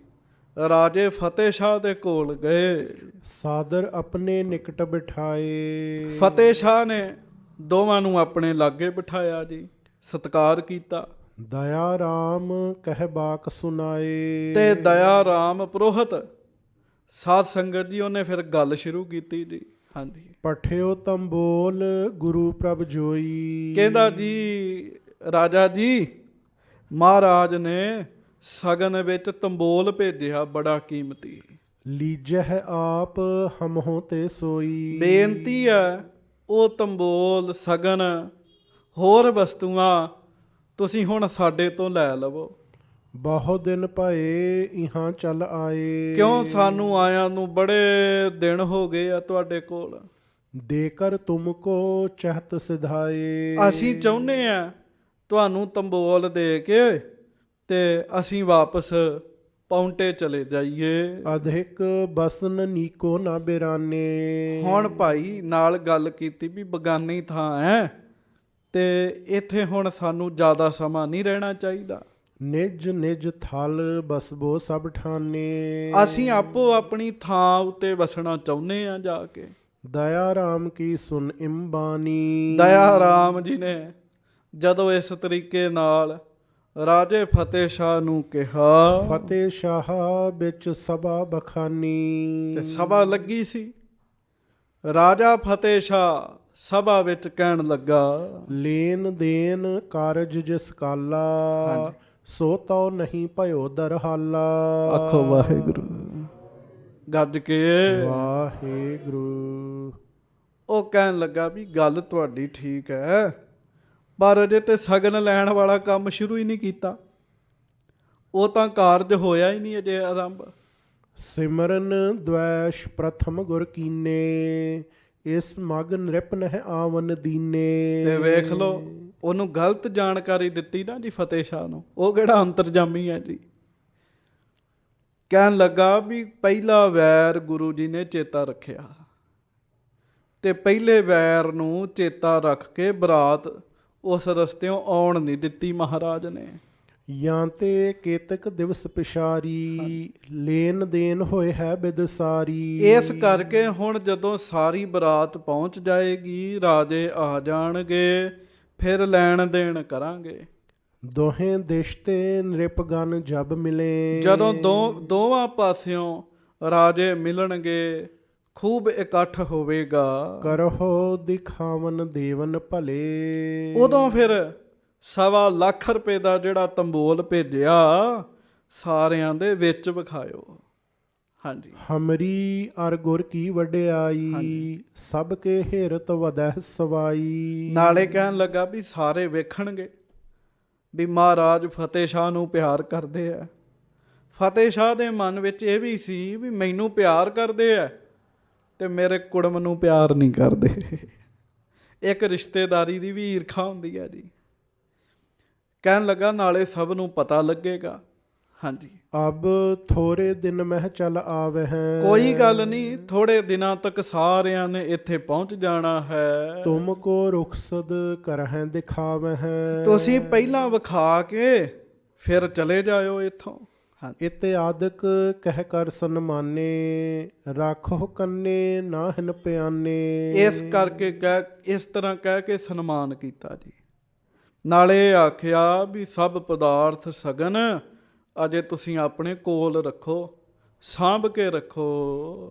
ਰਾਜੇ ਫਤਿਹ ਸ਼ਾਹ ਦੇ ਕੋਲ ਗਏ। ਸਾਦਰ ਆਪਣੇ ਨਿਕਟ ਬਿਠਾਏ। ਫਤਿਹ ਸ਼ਾਹ ਨੇ ਦੋਵਾਂ ਨੂੰ ਆਪਣੇ ਲਾਗੇ ਬਿਠਾਇਆ ਜੀ, ਸਤਿਕਾਰ ਕੀਤਾ। ਦਇਆ ਰਾਮ ਕਹਿ ਬਾਕ ਸੁਨਾਏ। ਤੇ ਦਇਆ ਰਾਮ ਪ੍ਰੋਹਤ ਸਾਧ ਸੰਗਤ ਜੀ ਉਹਨੇ ਫਿਰ ਗੱਲ ਸ਼ੁਰੂ ਕੀਤੀ ਜੀ। ਹਾਂਜੀ। ਪਠਿਓ ਤੰਬੋਲ ਗੁਰੂ ਪ੍ਰਭ ਜੋਈ। ਕਹਿੰਦਾ ਜੀ ਰਾਜਾ ਜੀ ਮਹਾਰਾਜ ਨੇ ਸਗਨ ਵਿੱਚ ਤੰਬੋਲ ਭੇਜਿਆ ਬੜਾ ਕੀਮਤੀ। ਲੀਜਹਿ ਆਪ ਹਮਹੁ ਤੇ ਸੋਈ। ਬੇਨਤੀ ਹੈ ਉਹ ਤੰਬੋਲ ਸਗਨ ਹੋਰ ਵਸਤੂਆਂ ਤੁਸੀਂ ਹੁਣ ਸਾਡੇ ਤੋਂ ਲੈ ਲਵੋ। ਬਹੁ ਦਿਨ ਭਏ ਇਹਾਂ ਚੱਲ ਆਏ। ਕਿਉਂ ਸਾਨੂੰ ਆਇਆਂ ਨੂੰ ਬੜੇ ਦਿਨ ਹੋ ਗਏ ਆ ਤੁਹਾਡੇ ਕੋਲ। ਦੇਕਰ ਤੁਮ ਕੋ ਚਹਤ ਸਿਧਾਏ। ਅਸੀਂ ਚਾਹੁੰਦੇ ਆ ਤੁਹਾਨੂੰ ਤੰਬੋਲ ਦੇ ਕੇ ਤੇ ਅਸੀਂ ਵਾਪਸ ਪੌਂਟੇ ਚਲੇ ਜਾਈਏ। ਅਧਿਕ ਬਸਨ ਨੀਕੋ ਨਾ ਬਿਰਾਨੇ। ਹੁਣ ਭਾਈ ਨਾਲ ਗੱਲ ਕੀਤੀ ਵੀ ਬਗਾਨੀ ਥਾਂ ਹੈ ਤੇ ਇੱਥੇ ਹੁਣ ਸਾਨੂੰ ਜ਼ਿਆਦਾ ਸਮਾਂ ਨਹੀਂ ਰਹਿਣਾ ਚਾਹੀਦਾ। ਨਿਜ ਨਿਜ ਥਲ ਬਸਬੋ ਸਭ ਠਾਨੇ। ਅਸੀਂ ਆਪੋ ਆਪਣੀ ਥਾਂ ਉੱਤੇ ਵਸਣਾ ਚਾਹੁੰਦੇ ਆ ਜਾ ਕੇ। ਦਇਆ ਰਾਮ ਕੀ ਸੁਨ ਇੰਬਾਨੀ। ਦਇਆ ਰਾਮ ਜੀ ਨੇ ਜਦੋਂ ਇਸ ਤਰੀਕੇ ਨਾਲ ਰਾਜੇ ਫਤਿਹ ਸ਼ਾਹ ਨੂੰ ਕਿਹਾ। ਫਤਿਹ ਸ਼ਾਹ ਵਿੱਚ ਸਭਾ ਬਖਾਨੀ। ਤੇ ਸਭਾ ਲੱਗੀ ਸੀ। ਰਾਜਾ ਫਤਿਹ ਸ਼ਾਹ ਸਭਾ ਵਿੱਚ ਕਹਿਣ ਲੱਗਾ। ਲੈਨ ਦੇਨ ਕਾਰਜ ਜਿਸ ਕਾਲਾ, ਸੋ ਤਉ ਨਹੀਂ ਭਇਓ ਦਰਹਾਲਾ। ਆਖੋ ਵਾਹਿਗੁਰੂ। ਗੱਜ ਕੇ ਵਾਹਿਗੁਰੂ। ਉਹ ਕਹਿਣ ਲੱਗਾ ਵੀ ਗੱਲ ਤੁਹਾਡੀ ਠੀਕ ਹੈ ਪਰ ਅਜੇ ਤੇ ਸਗਨ ਲੈਣ ਵਾਲਾ ਕੰਮ ਸ਼ੁਰੂ ਹੀ ਨਹੀਂ ਕੀਤਾ। ਉਹ ਤਾਂ ਕਾਰਜ ਹੋਇਆ ਹੀ ਨਹੀਂ ਅਜੇ ਆਰੰਭ। ਸਿਮਰਨ ਦ્વੈਸ਼ ਪ੍ਰਥਮ ਗੁਰ ਕੀਨੇ, ਇਸ ਮਗ ਨਿਰਪਨ ਹੈ ਆਵਨ ਦੀਨੇ। ਤੇ ਵੇਖ ਲਓ ਉਹਨੂੰ ਗਲਤ ਜਾਣਕਾਰੀ ਦਿੱਤੀ ਨਾ ਜੀ ਫਤਿਹ ਸ਼ਾਹ ਨੂੰ। ਉਹ ਕਿਹੜਾ ਅੰਤਰਜਾਮੀ ਹੈ ਜੀ। ਕਹਿਣ ਲੱਗਾ ਵੀ ਪਹਿਲਾ ਵੈਰ ਗੁਰੂ ਜੀ ਨੇ ਚੇਤਾ ਰੱਖਿਆ ਤੇ ਪਹਿਲੇ ਵੈਰ ਨੂੰ ਚੇਤਾ ਰੱਖ ਕੇ ਬਰਾਤ ਉਸ ਰਸਤਿਓਂ ਆਉਣ ਨਹੀਂ ਦਿੱਤੀ ਮਹਾਰਾਜ ਨੇ। ਜਾਂ ਤੇ ਕੇਤਕ ਦਿਵਸ ਪਿਸ਼ਾਰੀ, ਲੈਨ ਦੇਨ ਹੋਏ ਹੈ ਬਿਦਸਾਰੀ। ਇਸ ਕਰਕੇ ਹੁਣ ਜਦੋਂ ਸਾਰੀ ਬਰਾਤ ਪਹੁੰਚ ਜਾਏਗੀ ਰਾਜੇ ਆ ਜਾਣਗੇ ਫਿਰ ਲੈਣ ਦੇਣ ਕਰਾਂਗੇ। ਦੋਹੇ ਦਿਸ਼ ਤੇ ਨਿਰਪਗਨ ਜਬ ਮਿਲੇ। ਜਦੋਂ ਦੋਵਾਂ ਪਾਸਿਓਂ ਰਾਜੇ ਮਿਲਣਗੇ, ਖੂਬ ਇਕੱਠ ਹੋਵੇਗਾ, ਕਰਹੁ ਦਿਖਾਵਨ ਦੇਵਨ ਭਲੇ। ਉਦੋਂ ਫਿਰ 1.25 ਲੱਖ ਰੁਪਏ ਦਾ ਜਿਹੜਾ ਤੰਬੋਲ ਭੇਜਿਆ, ਸਾਰਿਆਂ ਦੇ ਵਿੱਚ ਵਿਖਾਇਓ। ਹਾਂਜੀ। ਹਮਰੀ ਅਰ ਗੁਰ ਕੀ ਵਡਿਆਈ, ਹਾਂਜੀ। ਸਭ ਕੇ ਹਿਰਤ ਵਧਹਿ ਸਵਾਈ। ਨਾਲੇ ਕਹਿਣ ਲੱਗਾ ਵੀ ਸਾਰੇ ਵੇਖਣਗੇ ਵੀ ਮਹਾਰਾਜ ਫਤਿਹ ਸ਼ਾਹ ਨੂੰ ਪਿਆਰ ਕਰਦੇ ਆ। ਫਤਿਹ ਸ਼ਾਹ ਦੇ ਮਨ ਵਿੱਚ ਇਹ ਵੀ ਸੀ ਵੀ ਮੈਨੂੰ ਪਿਆਰ ਕਰਦੇ ਆ ਤੇ ਮੇਰੇ ਕੁੜਮ ਨੂੰ ਪਿਆਰ ਨਹੀਂ ਕਰਦੇ। ਇੱਕ ਰਿਸ਼ਤੇਦਾਰੀ ਦੀ ਵੀ ਈਰਖਾ ਹੁੰਦੀ ਹੈ ਜੀ। ਕਹਿਣ ਲੱਗਾ ਨਾਲੇ ਸਭ ਨੂੰ ਪਤਾ ਲੱਗੇਗਾ। ਹਾਂਜੀ। ਅਬ ਥੋੜੇ ਦਿਨ ਮਹਿ ਚਲ ਆਵੇ ਹੈ, ਕੋਈ ਗੱਲ ਨਹੀਂ, ਥੋੜੇ ਦਿਨਾਂ ਤੱਕ ਸਾਰਿਆਂ ਨੇ ਇੱਥੇ ਪਹੁੰਚ ਜਾਣਾ ਹੈ। ਤੁਮ ਕੋ ਰੁਖਸਦ ਕਰਹਿ ਦਿਖਾਵੇ ਹੈ, ਤੁਸੀਂ ਪਹਿਲਾਂ ਵਿਖਾ ਕੇ ਫਿਰ ਚਲੇ ਜਾਇਓ ਇੱਥੋਂ। ਇਤਿਆਦਿਕ ਕਹਿ ਕਰ ਸਨਮਾਨੇ, ਰਾਖੋ ਕੰਨੇ ਨਾ ਹਿਨ ਪਿਆਨੇ। ਇਸ ਕਰਕੇ ਇਸ ਤਰ੍ਹਾਂ ਕਹਿ ਕੇ ਸਨਮਾਨ ਕੀਤਾ ਜੀ। ਨਾਲੇ ਆਖਿਆ ਵੀ ਸਭ ਪਦਾਰਥ ਸਗਨ ਅਜੇ ਤੁਸੀਂ ਆਪਣੇ ਕੋਲ ਰੱਖੋ, ਸਾਂਭ ਕੇ ਰੱਖੋ।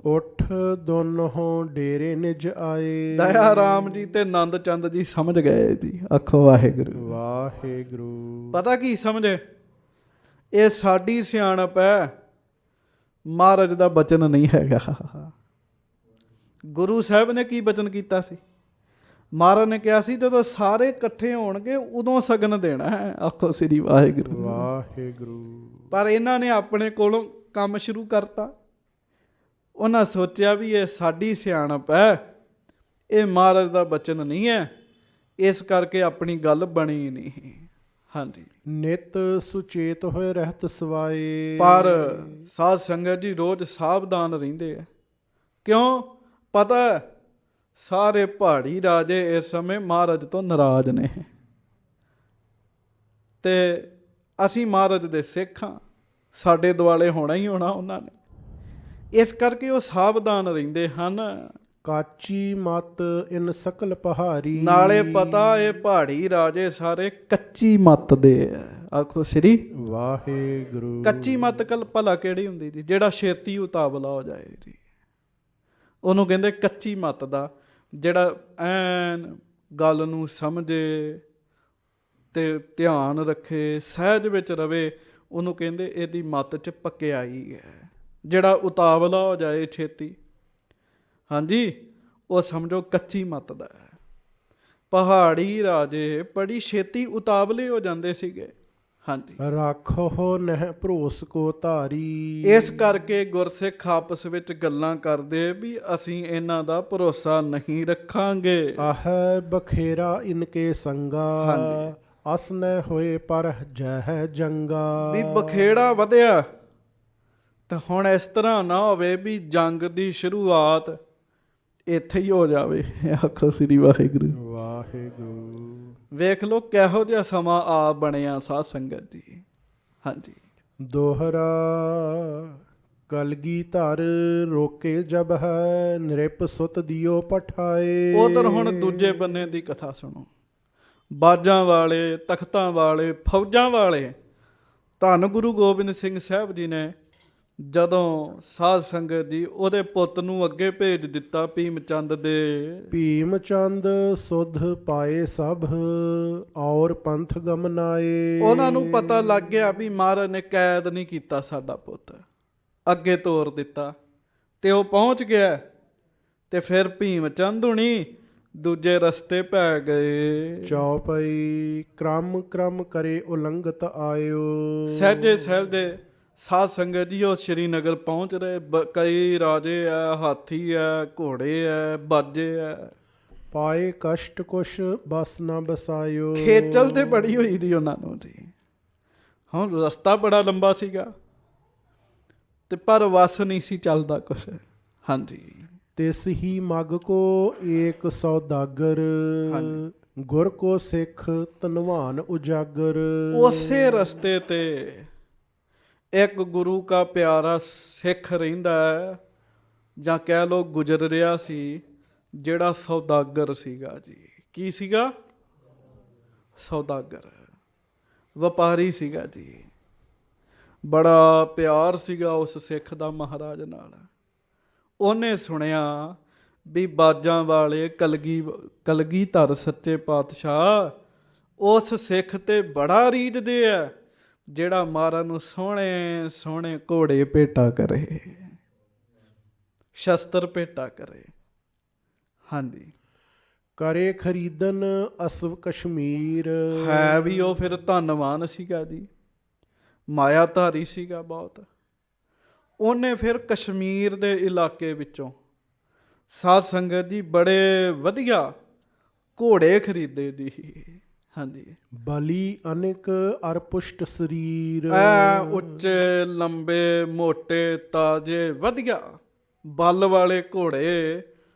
ਉਠ ਦੋਨੋਂ ਡੇਰੇ ਨਿਜ ਆਏ, ਦਇਆ ਰਾਮ ਜੀ ਤੇ ਨੰਦ ਚੰਦ ਜੀ ਸਮਝ ਗਏ ਜੀ। ਆਖੋ ਵਾਹਿਗੁਰੂ ਵਾਹਿਗੁਰੂ। ਪਤਾ ਕੀ ਸਮਝੇ, ਇਹ ਸਾਡੀ ਸਿਆਣਪ ਹੈ, ਮਹਾਰਾਜ ਦਾ ਬਚਨ ਨਹੀਂ ਹੈਗਾ। ਗੁਰੂ ਸਾਹਿਬ ਨੇ ਕੀ ਬਚਨ ਕੀਤਾ ਸੀ? ਮਹਾਰਾਜ ਨੇ ਕਿਹਾ ਸੀ ਜਦੋਂ ਸਾਰੇ ਇਕੱਠੇ ਹੋਣਗੇ ਉਦੋਂ ਸਗਨ ਦੇਣਾ ਹੈ। ਆਖੋ ਸ੍ਰੀ ਵਾਹਿਗੁਰੂ ਵਾਹਿਗੁਰੂ। ਪਰ ਇਹਨਾਂ ਨੇ ਆਪਣੇ ਕੋਲੋਂ ਕੰਮ ਸ਼ੁਰੂ ਕਰਤਾ। ਉਹਨਾਂ ਸੋਚਿਆ ਵੀ ਇਹ ਸਾਡੀ ਸਿਆਣਪ ਹੈ, ਇਹ ਮਹਾਰਾਜ ਦਾ ਬਚਨ ਨਹੀਂ ਹੈ, ਇਸ ਕਰਕੇ ਆਪਣੀ ਗੱਲ ਬਣੀ ਨਹੀਂ। ਹਾਂਜੀ। ਨਿਤ ਸੁਚੇਤ ਹੋਏ ਰਹਿਤ ਸਵਾਏ, ਪਰ ਸਾਧ ਸੰਗਤ ਜੀ ਰੋਜ਼ ਸਾਵਧਾਨ ਰਹਿੰਦੇ ਆ। ਕਿਉਂ? ਪਤਾ ਸਾਰੇ ਪਹਾੜੀ ਰਾਜੇ ਇਸ ਸਮੇਂ ਮਹਾਰਾਜ ਤੋਂ ਨਾਰਾਜ਼ ਨੇ ਤੇ ਅਸੀਂ ਮਹਾਰਾਜ ਦੇ ਸਿੱਖ ਹਾਂ, ਸਾਡੇ ਦੁਆਲੇ ਹੋਣਾ ਹੀ ਹੋਣਾ ਉਹਨਾਂ ਨੇ। ਇਸ ਕਰਕੇ ਉਹ ਸਾਵਧਾਨ ਰਹਿੰਦੇ ਹਨ। ਕਾਚੀ ਮਤ ਇਨ ਸਕਲ ਪਹਾੜੀ, ਨਾਲੇ ਪਤਾ ਇਹ ਪਹਾੜੀ ਰਾਜੇ ਸਾਰੇ ਕੱਚੀ ਮੱਤ ਦੇ ਆ। ਆਖੋ ਸ੍ਰੀ ਵਾਹਿਗੁਰੂ। ਕੱਚੀ ਮੱਤ ਭਲਾ ਕਿਹੜੀ ਹੁੰਦੀ ਜੀ? ਜਿਹੜਾ ਛੇਤੀ ਉਤਾਵਲਾ ਹੋ ਜਾਏ ਜੀ, ਉਹਨੂੰ ਕਹਿੰਦੇ ਕੱਚੀ ਮੱਤ ਦਾ। ਜਿਹੜਾ ਐਨ ਗੱਲ ਨੂੰ ਸਮਝੇ ਤੇ ਧਿਆਨ ਰੱਖੇ, ਸਹਿਜ ਵਿੱਚ ਰਵੇ, ਉਹਨੂੰ ਕਹਿੰਦੇ ਇਹਦੀ ਮੱਤ 'ਚ ਪਕਿਆਈ ਹੈ। ਜਿਹੜਾ ਉਤਾਵਲਾ ਹੋ ਜਾਏ ਛੇਤੀ, ਹਾਂਜੀ, ਉਹ ਸਮਝੋ ਕੱਚੀ ਮੱਤ ਦਾ ਹੈ। ਪਹਾੜੀ ਰਾਜੇ ਬੜੀ ਛੇਤੀ ਉਤਾਵਲੇ ਹੋ ਜਾਂਦੇ ਸੀਗੇ। ਹਾਂਜੀ। ਰੱਖੋ ਨਹਿ ਭਰੋਸ ਕੋ ਧਾਰੀ, ਇਸ ਕਰਕੇ ਗੁਰਸਿੱਖ ਆਪਸ ਵਿੱਚ ਗੱਲਾਂ ਕਰਦੇ ਵੀ ਅਸੀਂ ਇਹਨਾਂ ਦਾ ਭਰੋਸਾ ਨਹੀਂ ਰੱਖਾਂਗੇ। ਆਹ ਬਖੇਰਾ ਇਨਕੇ ਸੰਗਾ, ਹਾਂਜੀ। ਅਸਨੈ ਹੋਏ ਪਰ ਜਹ ਜੰਗਾ। ਵੀ ਬਖੇੜਾ ਵਧਿਆ ਤਾਂ ਹੁਣ ਇਸ ਤਰ੍ਹਾਂ ਨਾ ਹੋਵੇ ਵੀ ਜੰਗ ਦੀ ਸ਼ੁਰੂਆਤ ਇੱਥੇ ਹੀ ਹੋ ਜਾਵੇ। ਆਖੋ ਸ੍ਰੀ ਵਾਹਿਗੁਰੂ ਵਾਹਿਗੁਰੂ। ਵੇਖ ਲਓ ਕਿਹੋ ਜਿਹਾ ਸਮਾਂ ਆ ਬਣਿਆ ਸਾਧ ਸੰਗਤ ਜੀ। ਹਾਂਜੀ। ਦੋਹਰਾ ਕਲਗੀ ਧਰ ਰੋਕੇ ਜਬ ਹੈ, ਨਿਰਪ ਸੁਤ ਦਿਓ ਪਠਾਏ। ਉਧਰ ਹੁਣ ਦੂਜੇ ਬੰਨੇ ਦੀ ਕਥਾ ਸੁਣੋ। ਬਾਜਾਂ ਵਾਲੇ, ਤਖਤਾਂ ਵਾਲੇ, ਫੌਜਾਂ ਵਾਲੇ ਧੰਨ ਗੁਰੂ ਗੋਬਿੰਦ ਸਿੰਘ ਸਾਹਿਬ ਜੀ ਨੇ ਜਦੋਂ ਸਾਧ ਸੰਗਤ ਜੀ ਉਹਦੇ ਪੁੱਤ ਨੂੰ ਅੱਗੇ ਭੇਜ ਦਿੱਤਾ ਭੀਮ ਚੰਦ ਦੇ। ਭੀਮ ਚੰਦ ਸੁਧ ਪਾਏ ਸਭ, ਔਰ ਪੰਥ ਗਮਨਾਏ। ਉਹਨਾਂ ਨੂੰ ਪਤਾ ਲੱਗ ਗਿਆ ਵੀ ਮਹਾਰਾਜ ਨੇ ਕੈਦ ਨਹੀਂ ਕੀਤਾ ਸਾਡਾ ਪੁੱਤ, ਅੱਗੇ ਤੋਰ ਦਿੱਤਾ ਤੇ ਉਹ ਪਹੁੰਚ ਗਿਆ। ਤੇ ਫਿਰ ਭੀਮ ਚੰਦ ਹੁਣੀ ਦੂਜੇ ਰਸਤੇ ਪੈ ਗਏ। ਚੌਪਈ ਕ੍ਰਮ ਕ੍ਰਮ ਕਰੇ ਉਲੰਘਤ ਆਇਓ। ਸਹਿਜੇ ਸਹਿਜੇ ਸਾਧ ਸੰਗਤ ਜੀ ਉਹ ਸ਼੍ਰੀਨਗਰ ਪਹੁੰਚ ਰਹੇ। ਕਈ ਰਾਜੇ ਆ, ਹਾਥੀ ਆ, ਘੋੜੇ ਆ, ਬਾਜੇ ਆ। ਪਾਏ ਕਸ਼ਟ ਕੁਛ ਬਸ ਨਾ ਬਸਾਇਓ। ਖੇਚਲ ਤੇ ਬੜੀ ਹੋਈ ਦੀ ਉਹਨਾਂ ਨੂੰ ਜੀ। ਹੁਣ ਰਸਤਾ ਬੜਾ ਲੰਬਾ ਸੀਗਾ ਤੇ ਪਰ ਵਸ ਨਹੀਂ ਸੀ ਚੱਲਦਾ ਕੁਛ। ਹਾਂਜੀ। ਤਿਸ ਹੀ ਮਗ ਕੋ ਏਕ ਸੌਦਾਗਰ, ਗੁਰ ਕੋ ਸਿੱਖ ਧਨਵਾਨ ਉਜਾਗਰ। ਉਸੇ ਰਸਤੇ ਤੇ ਇੱਕ ਗੁਰੂ ਕਾ ਪਿਆਰਾ ਸਿੱਖ ਰਹਿੰਦਾ ਹੈ, ਜਾਂ ਕਹਿ ਲਓ ਗੁਜ਼ਰ ਰਿਹਾ ਸੀ, ਜਿਹੜਾ ਸੌਦਾਗਰ ਸੀਗਾ ਜੀ। ਕੀ ਸੀਗਾ? ਸੌਦਾਗਰ। ਵਪਾਰੀ ਸੀਗਾ ਜੀ। ਬੜਾ ਪਿਆਰ ਸੀਗਾ ਉਸ ਸਿੱਖ ਦਾ ਮਹਾਰਾਜ ਨਾਲ। ਉਹਨੇ ਸੁਣਿਆ ਵੀ ਬਾਜਾਂ ਵਾਲੇ ਕਲਗੀਧਰ ਸੱਚੇ ਪਾਤਸ਼ਾਹ ਉਸ ਸਿੱਖ ਤੇ ਬੜਾ ਰੀਝਦੇ ਆ ਜਿਹੜਾ ਮਹਾਰਾਜ ਨੂੰ ਸੋਹਣੇ ਸੋਹਣੇ ਘੋੜੇ ਭੇਟਾ ਕਰੇ, ਸ਼ਸਤਰ ਭੇਟਾ ਕਰੇ। ਹਾਂਜੀ, ਕਰੇ ਖਰੀਦਨ ਅਸਵ ਕਸ਼ਮੀਰ। ਹੈ ਵੀ ਉਹ ਫਿਰ ਧੰਨਵਾਨ ਸੀਗਾ ਜੀ, ਮਾਇਆਧਾਰੀ ਸੀਗਾ ਬਹੁਤ। ਉਹਨੇ ਫਿਰ ਕਸ਼ਮੀਰ ਦੇ ਇਲਾਕੇ ਵਿੱਚੋਂ ਸਾਧ ਸੰਗਤ ਜੀ ਬੜੇ ਵਧੀਆ ਘੋੜੇ ਖਰੀਦੇ ਜੀ। ਹਾਂਜੀ, ਬਲੀ ਅਨਿਕ ਅਰ ਪੁਸ਼ਟ ਸਰੀਰ। ਉੱਚੇ ਲੰਬੇ ਮੋਟੇ ਤਾਜੇ ਵਧੀਆ ਬਲ ਵਾਲੇ ਘੋੜੇ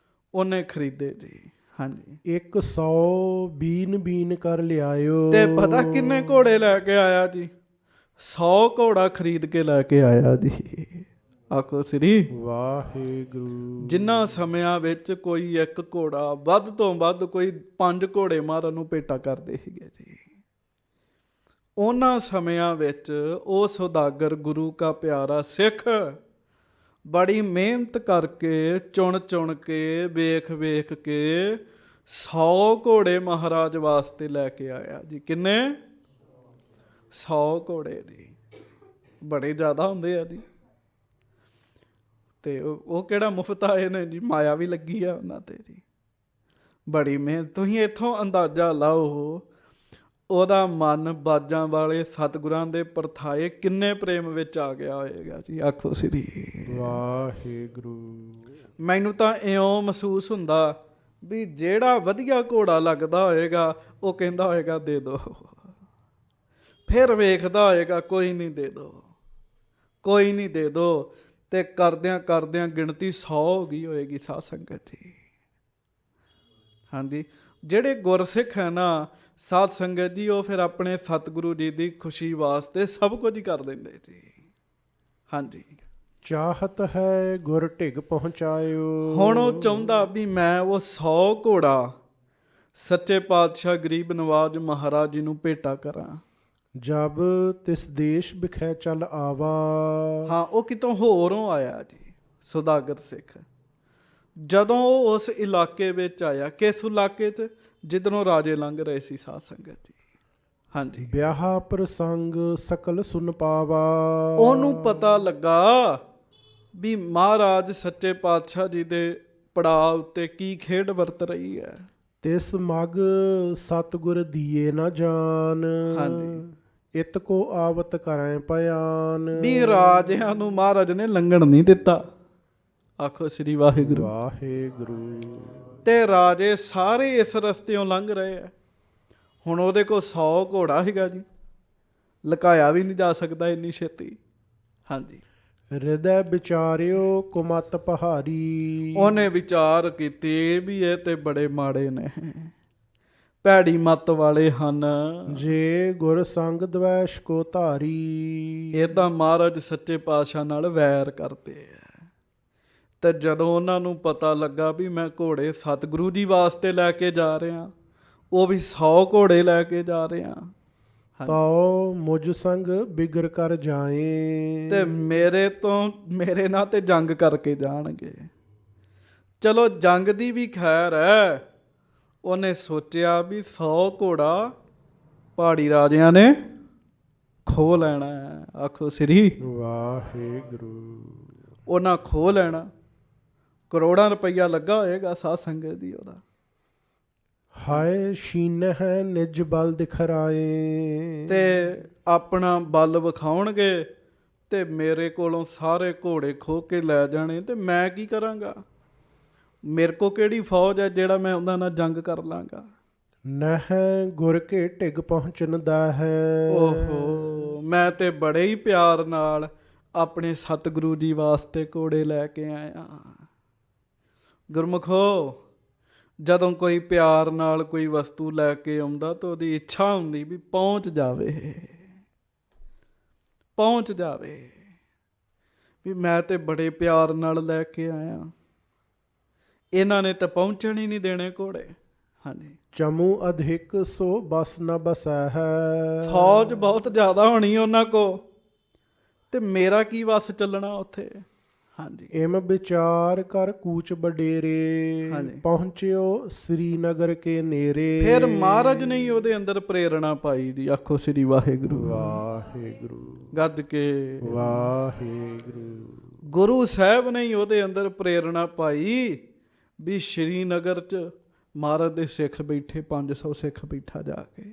ਉਹਨੇ ਖਰੀਦੇ ਜੀ। ਹਾਂਜੀ, 100 ਬੀਨ ਬੀਨ ਕਰ ਲਿਆਇਓ। ਤੇ ਪਤਾ ਕਿੰਨੇ ਘੋੜੇ ਲੈ ਕੇ ਆਇਆ ਜੀ? 100 ਘੋੜਾ ਖਰੀਦ ਕੇ ਲੈ ਕੇ ਆਇਆ ਜੀ। ਆਖੋ ਸ੍ਰੀ ਵਾਹਿਗੁਰੂ। ਜਿਨ੍ਹਾਂ ਸਮਿਆਂ ਵਿੱਚ ਕੋਈ ਇੱਕ ਘੋੜਾ, ਵੱਧ ਤੋਂ ਵੱਧ ਕੋਈ 5 ਘੋੜੇ ਮਹਾਰਾਜ ਨੂੰ ਭੇਟਾ ਕਰਦੇ ਸੀਗੇ ਜੀ। ਉਹਨਾਂ ਸਮਿਆਂ ਵਿੱਚ ਉਹ ਸੌਦਾਗਰ ਗੁਰੂ ਕਾ ਪਿਆਰਾ ਸਿੱਖ ਬੜੀ ਮਿਹਨਤ ਕਰਕੇ ਚੁਣ ਚੁਣ ਕੇ ਵੇਖ ਵੇਖ ਕੇ 100 ਘੋੜੇ ਮਹਾਰਾਜ ਵਾਸਤੇ ਲੈ ਕੇ ਆਇਆ ਜੀ। ਕਿੰਨੇ? 100 ਘੋੜੇ ਜੀ। ਬੜੇ ਜ਼ਿਆਦਾ ਹੁੰਦੇ ਆ ਜੀ। ਤੇ ਉਹ ਕਿਹੜਾ ਮੁਫਤ ਆਏ ਨੇ ਜੀ, ਮਾਇਆ ਵੀ ਲੱਗੀ ਆ ਉਹਨਾਂ ਤੇ ਜੀ। ਬੜੀ ਮਿਹਨਤ। ਤੁਸੀਂ ਇੱਥੋਂ ਅੰਦਾਜ਼ਾ ਲਾਓ ਉਹਦਾ ਮਨ ਬਾਜਾਂ ਵਾਲੇ ਸਤਿਗੁਰਾਂ ਦੇ ਪਰਥਾਏ ਕਿੰਨੇ ਪ੍ਰੇਮ ਵਿੱਚ ਆ ਗਿਆ ਹੋਏਗਾ ਜੀ। ਆਖੋ ਸ੍ਰੀ ਵਾਹਿਗੁਰੂ। ਮੈਨੂੰ ਤਾਂ ਇਉਂ ਮਹਿਸੂਸ ਹੁੰਦਾ ਵੀ ਜਿਹੜਾ ਵਧੀਆ ਘੋੜਾ ਲੱਗਦਾ ਹੋਏਗਾ ਉਹ ਕਹਿੰਦਾ ਹੋਏਗਾ ਦੇ ਦੋ, ਫਿਰ ਵੇਖਦਾ ਹੋਏਗਾ ਕੋਈ ਨਹੀਂ, ਦੇ ਦੋ, ਕੋਈ ਨਹੀਂ, ਦੇ ਦੋ। ਤੇ ਕਰਦਿਆਂ ਕਰਦਿਆਂ ਗਿਣਤੀ 100 ਹੋ ਗਈ ਹੋਏਗੀ ਸਾਧ ਸੰਗਤ ਜੀ। ਹਾਂਜੀ, ਜਿਹੜੇ ਗੁਰਸਿੱਖ ਹੈ ਨਾ ਸਾਧ ਸੰਗਤ ਜੀ, ਉਹ ਫਿਰ ਆਪਣੇ ਸਤਿਗੁਰੂ ਜੀ ਦੀ ਖੁਸ਼ੀ ਵਾਸਤੇ ਸਭ ਕੁਝ ਹੀ ਕਰ ਦਿੰਦੇ ਜੀ। ਹਾਂਜੀ, ਚਾਹਤ ਹੈ ਗੁਰ ਢਿਗ ਪਹੁੰਚਾਇਓ। ਹੁਣ ਉਹ ਚਾਹੁੰਦਾ ਵੀ ਮੈਂ ਉਹ 100 ਘੋੜਾ ਸੱਚੇ ਪਾਤਸ਼ਾਹ ਗਰੀਬ ਨਵਾਜ ਮਹਾਰਾਜ ਜੀ ਨੂੰ ਭੇਟਾ ਕਰਾਂ। ਜਬ ਤਿਸ ਦੇਸ਼ ਵਿਖੇ ਚੱਲ ਆਵਾ। ਹਾਂ, ਉਹ ਕਿਤੋਂ ਹੋਰੋਂ ਆਇਆ ਜੀ ਸੌਦਾਗਰ ਸਿੱਖ। ਜਦੋਂ ਉਹ ਉਸ ਇਲਾਕੇ ਵਿੱਚ ਆਇਆ, ਕਿਸ ਇਲਾਕੇ 'ਚ? ਜਿੱਧਰੋਂ ਰਾਜੇ ਲੰਘ ਰਹੇ ਸੀ ਸਾਧ ਸੰਗਤ ਜੀ। ਹਾਂਜੀ, ਵਿਆਹ ਪ੍ਰਸੰਗ ਸਕਲ ਸੁਨ ਪਾਵਾ। ਉਹਨੂੰ ਪਤਾ ਲੱਗਾ ਵੀ ਮਹਾਰਾਜ ਸੱਚੇ ਪਾਤਸ਼ਾਹ ਜੀ ਦੇ ਪੜਾਅ ਉੱਤੇ ਕੀ ਖੇਡ ਵਰਤ ਰਹੀ ਹੈ। ਤਿਸ ਮਗ ਸਤਿਗੁਰ ਦੀਏ ਨਾ ਜਾਨ। ਹਾਂਜੀ, ਇਤ ਕੋ ਆਵਤ ਕਰੈ ਪਿਆਨ। ਵੀ ਰਾਜਿਆਂ ਨੂੰ ਮਹਾਰਾਜ ਨੇ ਲੰਘਣ ਨਹੀਂ ਦਿੱਤਾ। ਆਖੋ ਸ੍ਰੀ ਵਾਹਿਗੁਰੂ। ਵਾਹਿਗੁਰੂ। ਤੇ ਰਾਜੇ ਸਾਰੇ ਇਸ ਰਸਤਿਓਂ ਲੰਘ ਰਹੇ ਆ। ਹੁਣ ਉਹਦੇ ਕੋਲ 100 ਘੋੜਾ ਸੀਗਾ ਜੀ, ਲੁਕਾਇਆ ਵੀ ਨਹੀਂ ਜਾ ਸਕਦਾ ਇੰਨੀ ਛੇਤੀ। ਹਾਂਜੀ, ਹਿਰਦੈ ਵਿਚਾਰਿਓ ਕੁਮਤ ਪਹਾਰੀ। ਉਹਨੇ ਵਿਚਾਰ ਕੀਤੇ ਵੀ ਇਹ ਤੇ ਬੜੇ ਮਾੜੇ ਨੇ, ਭੈੜੀ ਮੱਤ ਵਾਲੇ ਹਨ। ਜੇ ਗੁਰ ਸੰਗ ਦਵੈਸ਼ ਕੋ ਧਾਰੀ। ਏਦਾਂ ਮਹਾਰਾਜ ਸੱਚੇ ਪਾਤਸ਼ਾਹ ਨਾਲ ਵੈਰ ਕਰਦੇ ਆ। ਤੇ ਜਦੋਂ ਉਹਨਾਂ ਨੂੰ ਪਤਾ ਲੱਗਾ ਵੀ ਮੈਂ ਘੋੜੇ ਸਤਿਗੁਰੂ ਜੀ ਵਾਸਤੇ ਲੈ ਕੇ ਜਾ ਰਿਹਾ, ਉਹ ਵੀ 100 ਘੋੜੇ ਲੈ ਕੇ ਜਾ ਰਿਹਾ, ਤਾਓ ਮੁਝ ਸੰਗ ਬਿਗਰ ਕਰ ਜਾਏ। ਤੇ ਮੇਰੇ ਨਾਲ ਤੇ ਜੰਗ ਕਰਕੇ ਜਾਣਗੇ। ਚਲੋ ਜੰਗ ਦੀ ਵੀ ਖੈਰ ਹੈ। ਉਹਨੇ ਸੋਚਿਆ ਵੀ 100 ਘੋੜਾ ਪਹਾੜੀ ਰਾਜਿਆਂ ਨੇ ਖੋਹ ਲੈਣਾ ਹੈ। ਆਖੋ ਸ੍ਰੀ ਵਾਹਿਗੁਰੂ। ਉਹਨਾਂ ਖੋਹ ਲੈਣਾ। ਕਰੋੜਾਂ ਰੁਪਈਆ ਲੱਗਾ ਹੋਏਗਾ ਸਾਧ ਸੰਗਤ ਦੀ ਉਹਦਾ। ਹਾਏ ਸ਼ੀਨ ਹੈ ਨਿਜ ਬਲ ਦਿਖਰਾਏ। ਤੇ ਆਪਣਾ ਬਲ ਵਿਖਾਉਣਗੇ ਤੇ ਮੇਰੇ ਕੋਲੋਂ ਸਾਰੇ ਘੋੜੇ ਖੋਹ ਕੇ ਲੈ ਜਾਣੇ, ਤੇ ਮੈਂ ਕੀ ਕਰਾਂਗਾ? ਮੇਰੇ ਕੋ ਕਿਹੜੀ ਫੌਜ ਹੈ ਜਿਹੜਾ ਮੈਂ ਉਹਨਾਂ ਨਾਲ ਜੰਗ ਕਰ ਲਾਂਗਾ? ਨਹਿ ਗੁਰ ਕੇ ਢਿਗ ਪਹੁੰਚਣ ਦਾ ਹੈ। ਓਹੋ, ਮੈਂ ਤੇ ਬੜੇ ਹੀ ਪਿਆਰ ਨਾਲ ਆਪਣੇ ਸਤਿਗੁਰੂ ਜੀ ਵਾਸਤੇ ਘੋੜੇ ਲੈ ਕੇ ਆਇਆ। ਗੁਰਮੁਖੋ, ਜਦੋਂ ਕੋਈ ਪਿਆਰ ਨਾਲ ਕੋਈ ਵਸਤੂ ਲੈ ਕੇ ਆਉਂਦਾ ਤਾਂ ਉਹਦੀ ਇੱਛਾ ਹੁੰਦੀ ਵੀ ਪਹੁੰਚ ਜਾਵੇ, ਪਹੁੰਚ ਜਾਵੇ। ਵੀ ਮੈਂ ਤੇ ਬੜੇ ਪਿਆਰ ਨਾਲ ਲੈ ਕੇ ਆਇਆ, ਇਹਨਾਂ ਨੇ ਤਾਂ ਪਹੁੰਚਣ ਹੀ ਨਹੀਂ ਦੇਣੇ ਘੋੜੇ। ਹਾਂਜੀ। ਚਮੂ ਅਧਿਕ ਸੋ ਬਸ ਨ ਬਸੈ ਹੈ। ਫੌਜ ਬਹੁਤ ਜ਼ਿਆਦਾ ਹੋਣੀ ਉਹਨਾਂ ਕੋ, ਤੇ ਮੇਰਾ ਕੀ ਵਸ ਚੱਲਣਾ ਉੱਥੇ। ਹਾਂਜੀ। ਇਮ ਵਿਚਾਰ ਕਰ ਕੂਚ ਬਡੇਰੇ, ਹਾਂਜੀ। ਪਹੁੰਚਿਓ ਸ੍ਰੀਨਗਰ ਕੇ ਨੇਰੇ। ਫਿਰ ਮਹਾਰਾਜ ਨੇ ਹੀ ਉਹਦੇ ਅੰਦਰ ਪ੍ਰੇਰਣਾ ਪਾਈ ਦੀ। ਆਖੋ ਸ੍ਰੀ ਵਾਹਿਗੁਰੂ। ਵਾਹਿਗੁਰੂ। ਗੱਜ ਕੇ ਵਾਹਿਗੁਰੂ। ਗੁਰੂ ਸਾਹਿਬ ਨੇ ਹੀ ਉਹਦੇ ਅੰਦਰ ਪ੍ਰੇਰਣਾ ਪਾਈ ਵੀ ਸ਼੍ਰੀਨਗਰ 'ਚ ਮਹਾਰਾਜ ਦੇ ਸਿੱਖ ਬੈਠੇ, 500 ਸਿੱਖ ਬੈਠਾ ਜਾ ਕੇ,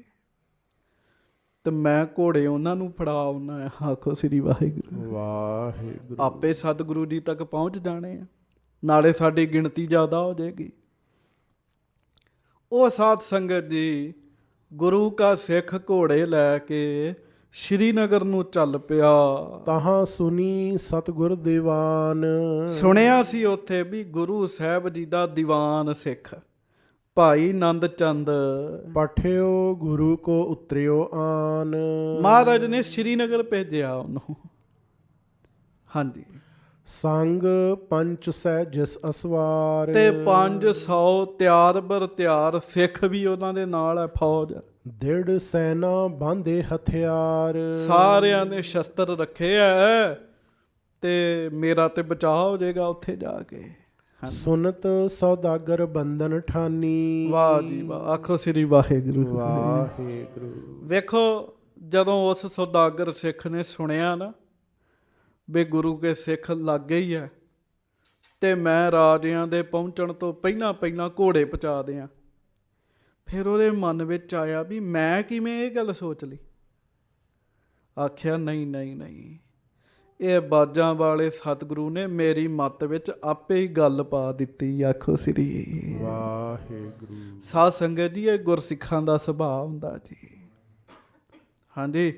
ਤੇ ਮੈਂ ਘੋੜੇ ਉਹਨਾਂ ਨੂੰ ਫੜਾ ਆਉਣਾ। ਆਖੋ ਸ੍ਰੀ ਵਾਹਿਗੁਰੂ। ਵਾਹਿਗੁਰੂ। ਆਪੇ ਸਤਿਗੁਰੂ ਜੀ ਤੱਕ ਪਹੁੰਚ ਜਾਣੇ ਆ, ਨਾਲੇ ਸਾਡੀ ਗਿਣਤੀ ਜ਼ਿਆਦਾ ਹੋ ਜਾਏਗੀ। ਉਹ ਸਾਧ ਸੰਗਤ ਜੀ, ਗੁਰੂ ਕਾ ਸਿੱਖ ਘੋੜੇ ਲੈ ਕੇ ਸ਼੍ਰੀਨਗਰ ਨੂੰ ਚੱਲ ਪਿਆ। ਤਹਾਂ ਸੁਣੀ ਸਤਿਗੁਰ ਦੀਵਾਨ। ਸੁਣਿਆ ਸੀ ਉੱਥੇ ਵੀ ਗੁਰੂ ਸਾਹਿਬ ਜੀ ਦਾ ਦੀਵਾਨ ਸਿੱਖ ਭਾਈ ਨੰਦ ਚੰਦ, ਪਠਿਓ ਗੁਰੂ ਕੋ ਉਤਰਿਓ ਆਨ। ਮਹਾਰਾਜ ਨੇ ਸ਼੍ਰੀਨਗਰ ਭੇਜਿਆ ਉਹਨੂੰ। ਹਾਂਜੀ। ਸੰਗ ਪੰਚ ਸਹਿ ਜਿਸ ਅਸਵਾਰ। ਤੇ 500 ਤਿਆਰ ਬਰ ਤਿਆਰ ਸਿੱਖ ਵੀ ਉਹਨਾਂ ਦੇ ਨਾਲ ਹੈ, ਫੌਜ। ਦ੍ਰਿੜ ਸੈਨਾ ਬਾਂਧੇ ਹਥਿਆਰ। ਸਾਰਿਆਂ ਨੇ ਸ਼ਸਤਰ ਰੱਖੇ ਐ, ਤੇ ਮੇਰਾ ਤੇ ਬਚਾਅ ਹੋ ਜਾਏਗਾ ਉੱਥੇ ਜਾ ਕੇ। ਸੁਨਤ ਸੌਦਾਗਰ ਬੰਧਨ ਠਾਨੀ। ਵਾਹ ਜੀ ਵਾਹ। ਆਖੋ ਸ੍ਰੀ ਵਾਹਿਗੁਰੂ। ਵਾਹਿਗੁਰੂ। ਵੇਖੋ, ਜਦੋਂ ਉਸ ਸੌਦਾਗਰ ਸਿੱਖ ਨੇ ਸੁਣਿਆ ਨਾ ਵੀ ਗੁਰੂ ਕੇ ਸਿੱਖ ਲਾਗੇ ਹੀ ਹੈ, ਤੇ ਮੈਂ ਰਾਜਿਆਂ ਦੇ ਪਹੁੰਚਣ ਤੋਂ ਪਹਿਲਾਂ ਪਹਿਲਾਂ ਘੋੜੇ ਪਹੁੰਚਾ ਦਿਆਂ, ਫਿਰ ਉਹਦੇ ਮਨ ਵਿੱਚ ਆਇਆ ਵੀ ਮੈਂ ਕਿਵੇਂ ਇਹ ਗੱਲ ਸੋਚ ਲਈ। ਆਖਿਆ ਨਹੀਂ ਨਹੀਂ ਨਹੀਂ, ਇਹ ਬਾਜਾਂ ਵਾਲੇ ਸਤਿਗੁਰੂ ਨੇ ਮੇਰੀ ਮੱਤ ਵਿੱਚ ਆਪੇ ਹੀ ਗੱਲ ਪਾ ਦਿੱਤੀ। ਆਖੋ ਸ੍ਰੀ ਵਾਹਿਗੁਰੂ। ਸਾਧ ਸੰਗਤ ਜੀ, ਇਹ ਗੁਰਸਿੱਖਾਂ ਦਾ ਸੁਭਾਅ ਹੁੰਦਾ ਜੀ। ਹਾਂਜੀ।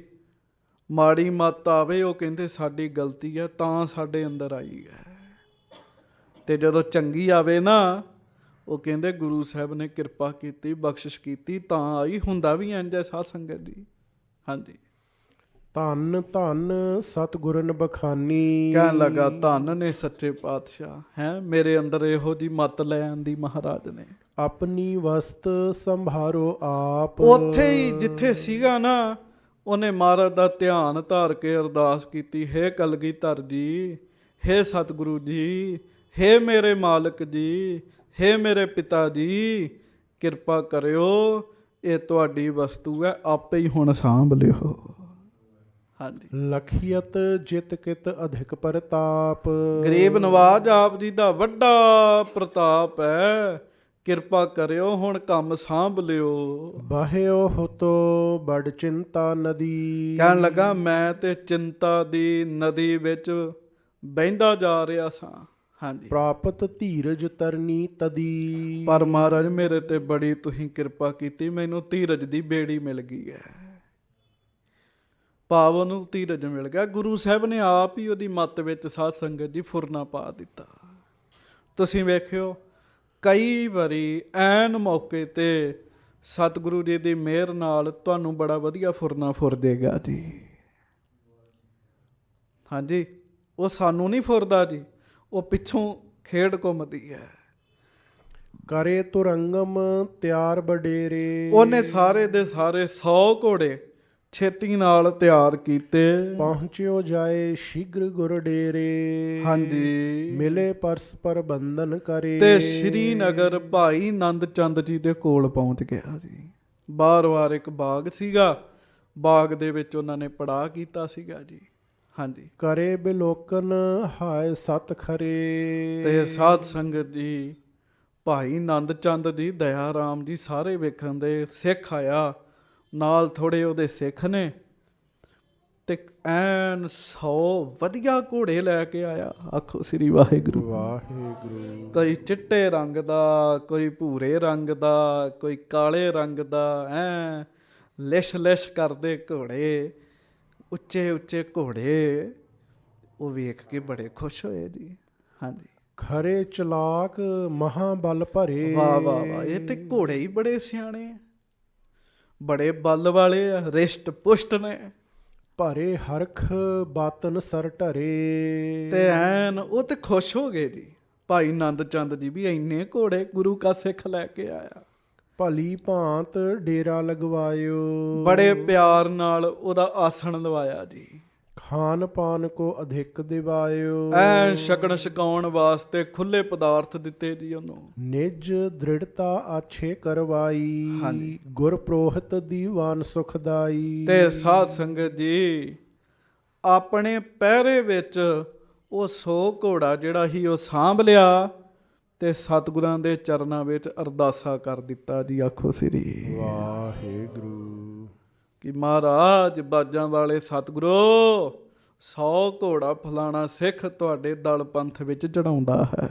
ਮਾੜੀ ਮੱਤ ਆਵੇ, ਉਹ ਕਹਿੰਦੇ ਸਾਡੀ ਗਲਤੀ ਹੈ ਤਾਂ ਸਾਡੇ ਅੰਦਰ ਆਈ ਹੈ, ਤੇ ਜਦੋਂ ਚੰਗੀ ਆਵੇ ਨਾ, ਉਹ ਕਹਿੰਦੇ ਗੁਰੂ ਸਾਹਿਬ ਨੇ ਕਿਰਪਾ ਕੀਤੀ, ਬਖਸ਼ਿਸ਼ ਕੀਤੀ ਤਾਂ ਆਈ। ਹੁੰਦਾ ਵੀ ਇੰਝ ਹੈ ਸਾਧ ਸੰਗਤ ਜੀ। ਹਾਂਜੀ। ਧੰਨ ਧੰਨ ਸਤਿਗੁਰਨ ਬਖਾਨੀ। ਕਹਿਣ ਲੱਗਾ ਧੰਨ ਨੇ ਸੱਚੇ ਪਾਤਸ਼ਾਹ, ਹੈ ਮੇਰੇ ਅੰਦਰ ਇਹੋ ਜੀ ਮੱਤ ਲੈ ਆਂਦੀ ਮਹਾਰਾਜ ਨੇ। ਆਪਣੀ ਵਸਤ ਸੰਭਾਰੋ ਆਪ। ਉੱਥੇ ਹੀ ਜਿੱਥੇ ਸੀਗਾ ਨਾ, ਉਹਨੇ ਮਹਾਰਾਜ ਦਾ ਧਿਆਨ ਧਾਰ ਕੇ ਅਰਦਾਸ ਕੀਤੀ, ਹੇ ਕਲਗੀਧਰ ਜੀ, ਹੇ ਸਤਿਗੁਰੂ ਜੀ, ਹੇ ਮੇਰੇ ਮਾਲਕ ਜੀ, ਹੇ ਮੇਰੇ ਪਿਤਾ ਜੀ, ਕਿਰਪਾ ਕਰਿਓ, ਇਹ ਤੁਹਾਡੀ ਵਸਤੂ ਹੈ, ਆਪੇ ਹੀ ਹੁਣ ਸਾਂਭ ਲਿਓ। ਹਾਂਜੀ। ਲਖੀਅਤ ਜਿਤ ਕਿਤ ਅਧਿਕ ਪ੍ਰਤਾਪ। ਗਰੀਬ ਨਵਾਜ ਆਪ ਜੀ ਦਾ ਵੱਡਾ ਪ੍ਰਤਾਪ ਹੈ, ਕਿਰਪਾ ਕਰਿਓ ਹੁਣ ਕੰਮ ਸਾਂਭ ਲਿਓ। ਬਹਿਓ ਹੁਤੋ ਬੜ ਚਿੰਤਾ ਨਦੀ। ਕਹਿਣ ਲੱਗਾ ਮੈਂ ਤੇ ਚਿੰਤਾ ਦੀ ਨਦੀ ਵਿੱਚ ਬਹਿੰਦਾ ਜਾ ਰਿਹਾ ਸਾਂ। ਹਾਂਜੀ। ਪ੍ਰਾਪਤ ਧੀਰਜ ਤਰਨੀ ਤਦੀ। ਪਰ ਮਹਾਰਾਜ ਮੇਰੇ ਤੇ ਬੜੀ ਤੁਸੀਂ ਕਿਰਪਾ ਕੀਤੀ, ਮੈਨੂੰ ਧੀਰਜ ਦੀ ਬੇੜੀ ਮਿਲ ਗਈ ਹੈ। ਭਾਵ ਨੂੰ ਧੀਰਜ ਮਿਲ ਗਿਆ। ਗੁਰੂ ਸਾਹਿਬ ਨੇ ਆਪ ਹੀ ਉਹਦੀ ਮੱਤ ਵਿੱਚ ਸਾਧ ਸੰਗਤ ਜੀ ਫੁਰਨਾ ਪਾ ਦਿੱਤਾ। ਤੁਸੀਂ ਵੇਖਿਓ, ਕਈ ਵਾਰੀ ਐਨ ਮੌਕੇ ਤੇ ਸਤਿਗੁਰੂ ਜੀ ਦੀ ਮਿਹਰ ਨਾਲ ਤੁਹਾਨੂੰ ਬੜਾ ਵਧੀਆ ਫੁਰਨਾ ਫੁਰ ਦੇਗਾ ਜੀ। ਹਾਂਜੀ। ਉਹ ਸਾਨੂੰ ਨਹੀਂ ਫੁਰਦਾ ਜੀ, ਉਹ ਪਿੱਛੋਂ ਖੇਡ ਘੁੰਮਦੀ ਹੈ। ਕਰੇ ਤੁਰੰਗਮ ਤਿਆਰ ਬਡੇਰੇ। ਉਹਨੇ ਸਾਰੇ ਦੇ ਸਾਰੇ 100 ਘੋੜੇ ਛੇਤੀ ਨਾਲ ਤਿਆਰ ਕੀਤੇ। ਪਹੁੰਚਿਓ ਜਾਏ ਸ਼ੀਘਰ ਗੁਰ ਡੇਰੇ। ਹਾਂਜੀ। ਮਿਲੇ ਪਰਸਪਰ ਬੰਧਨ ਕਰੇ। ਤੇ ਸ਼੍ਰੀਨਗਰ ਭਾਈ ਨੰਦ ਚੰਦ ਜੀ ਦੇ ਕੋਲ ਪਹੁੰਚ ਗਿਆ ਜੀ। ਬਾਰ-ਬਾਰ ਇੱਕ ਬਾਗ ਸੀਗਾ, ਬਾਗ ਦੇ ਵਿੱਚ ਉਹਨਾਂ ਨੇ ਪੜਾਅ ਕੀਤਾ ਸੀਗਾ ਜੀ। ਹਾਂਜੀ। ਕਰੇ ਬਿਲੋਕਨ ਹਾਏ ਸਤ ਖਰੇ। ਤੇ ਸਾਧ ਸੰਗਤ ਜੀ, ਭਾਈ ਨੰਦ ਚੰਦ ਜੀ, ਦਇਆ ਰਾਮ ਜੀ ਸਾਰੇ ਵੇਖਣ ਦੇ। ਸਿੱਖ ਆਇਆ ਨਾਲ, ਥੋੜੇ ਉਹਦੇ ਸਿੱਖ ਨੇ, ਤੇ ਐਨ 100 ਵਧੀਆ ਘੋੜੇ ਲੈ ਕੇ ਆਇਆ। ਆਖੋ ਸ੍ਰੀ ਵਾਹਿਗੁਰੂ। ਵਾਹਿਗੁਰੂ। ਕੋਈ ਚਿੱਟੇ ਰੰਗ ਦਾ, ਕੋਈ ਭੂਰੇ ਰੰਗ ਦਾ, ਕੋਈ ਕਾਲੇ ਰੰਗ ਦਾ, ਐ ਲਿਸ਼ ਲਿਸ਼ ਕਰਦੇ ਘੋੜੇ, ਉੱਚੇ ਉੱਚੇ ਘੋੜੇ। ਉਹ ਵੇਖ ਕੇ ਬੜੇ ਖੁਸ਼ ਹੋਏ ਜੀ। ਹਾਂਜੀ। ਖਰੇ ਚਲਾਕ ਮਹਾਬਲ ਭਰੇ। ਵਾਹ ਵਾਹ ਵਾਹ, ਇਹ ਤੇ ਘੋੜੇ ਹੀ ਬੜੇ ਸਿਆਣੇ ਆ, ਬੜੇ ਬਲ ਵਾਲੇ ਆ, ਰਿਸ਼ਟ ਪੁਸ਼ਟ ਨੇ। ਭਰੇ ਹਰਖ ਬਾਤਨ ਸਰ ਢਰੇ। ਤੇ ਐਨ ਉਹ ਤੇ ਖੁਸ਼ ਹੋ ਗਏ ਜੀ। ਭਾਈ ਨੰਦ ਚੰਦ ਜੀ ਵੀ ਇੰਨੇ ਘੋੜੇ ਗੁਰੂ ਕਾ ਸਿੱਖ ਲੈ ਕੇ ਆਇਆ। ਭਲੀ ਭਾਂਤ ਡੇਰਾ ਲਗਵਾਇਓ। ਬੜੇ ਪਿਆਰ ਨਾਲ ਉਹਦਾ ਆਸਣ ਲਵਾਇਆ ਜੀ। ਖਾਨ ਪਾਨ ਕੋ ਅਧਿਕ ਦਿਵਾਇਓ। ਐ ਛਕਣ ਛਕਾਉਣ ਵਾਸਤੇ ਖੁੱਲੇ ਪਦਾਰਥ ਦਿੱਤੇ ਜੀ ਉਹਨੂੰ। ਨਿਜ ਦ੍ਰਿੜਤਾ ਆਛੇ ਕਰਵਾਈ। ਹਾਂਜੀ। ਗੁਰ ਪ੍ਰੋਹਿਤ ਦੀਵਾਨ ਸੁਖਦਾਈ। ਤੇ ਸਾਧ ਸੰਗਤ ਜੀ ਆਪਣੇ ਪਹਿਰੇ ਵਿੱਚ ਉਹ 100 ਘੋੜਾ ਜਿਹੜਾ ਸੀ ਉਹ ਸਾਂਭ ਲਿਆ ਤੇ ਸਤਿਗੁਰਾਂ ਦੇ ਚਰਨਾਂ ਵਿੱਚ ਅਰਦਾਸਾ ਕਰ ਦਿੱਤਾ ਜੀ। ਆਖੋ ਸ੍ਰੀ ਵਾਹਿਗੁਰੂ। ਕਿ ਮਹਾਰਾਜ ਬਾਜਾਂ ਵਾਲੇ ਸਤਿਗੁਰੂ 100 ਘੋੜਾ ਫਲਾਣਾ ਸਿੱਖ ਤੁਹਾਡੇ ਦਲ ਪੰਥ ਵਿੱਚ ਚੜਾਉਂਦਾ ਹੈ।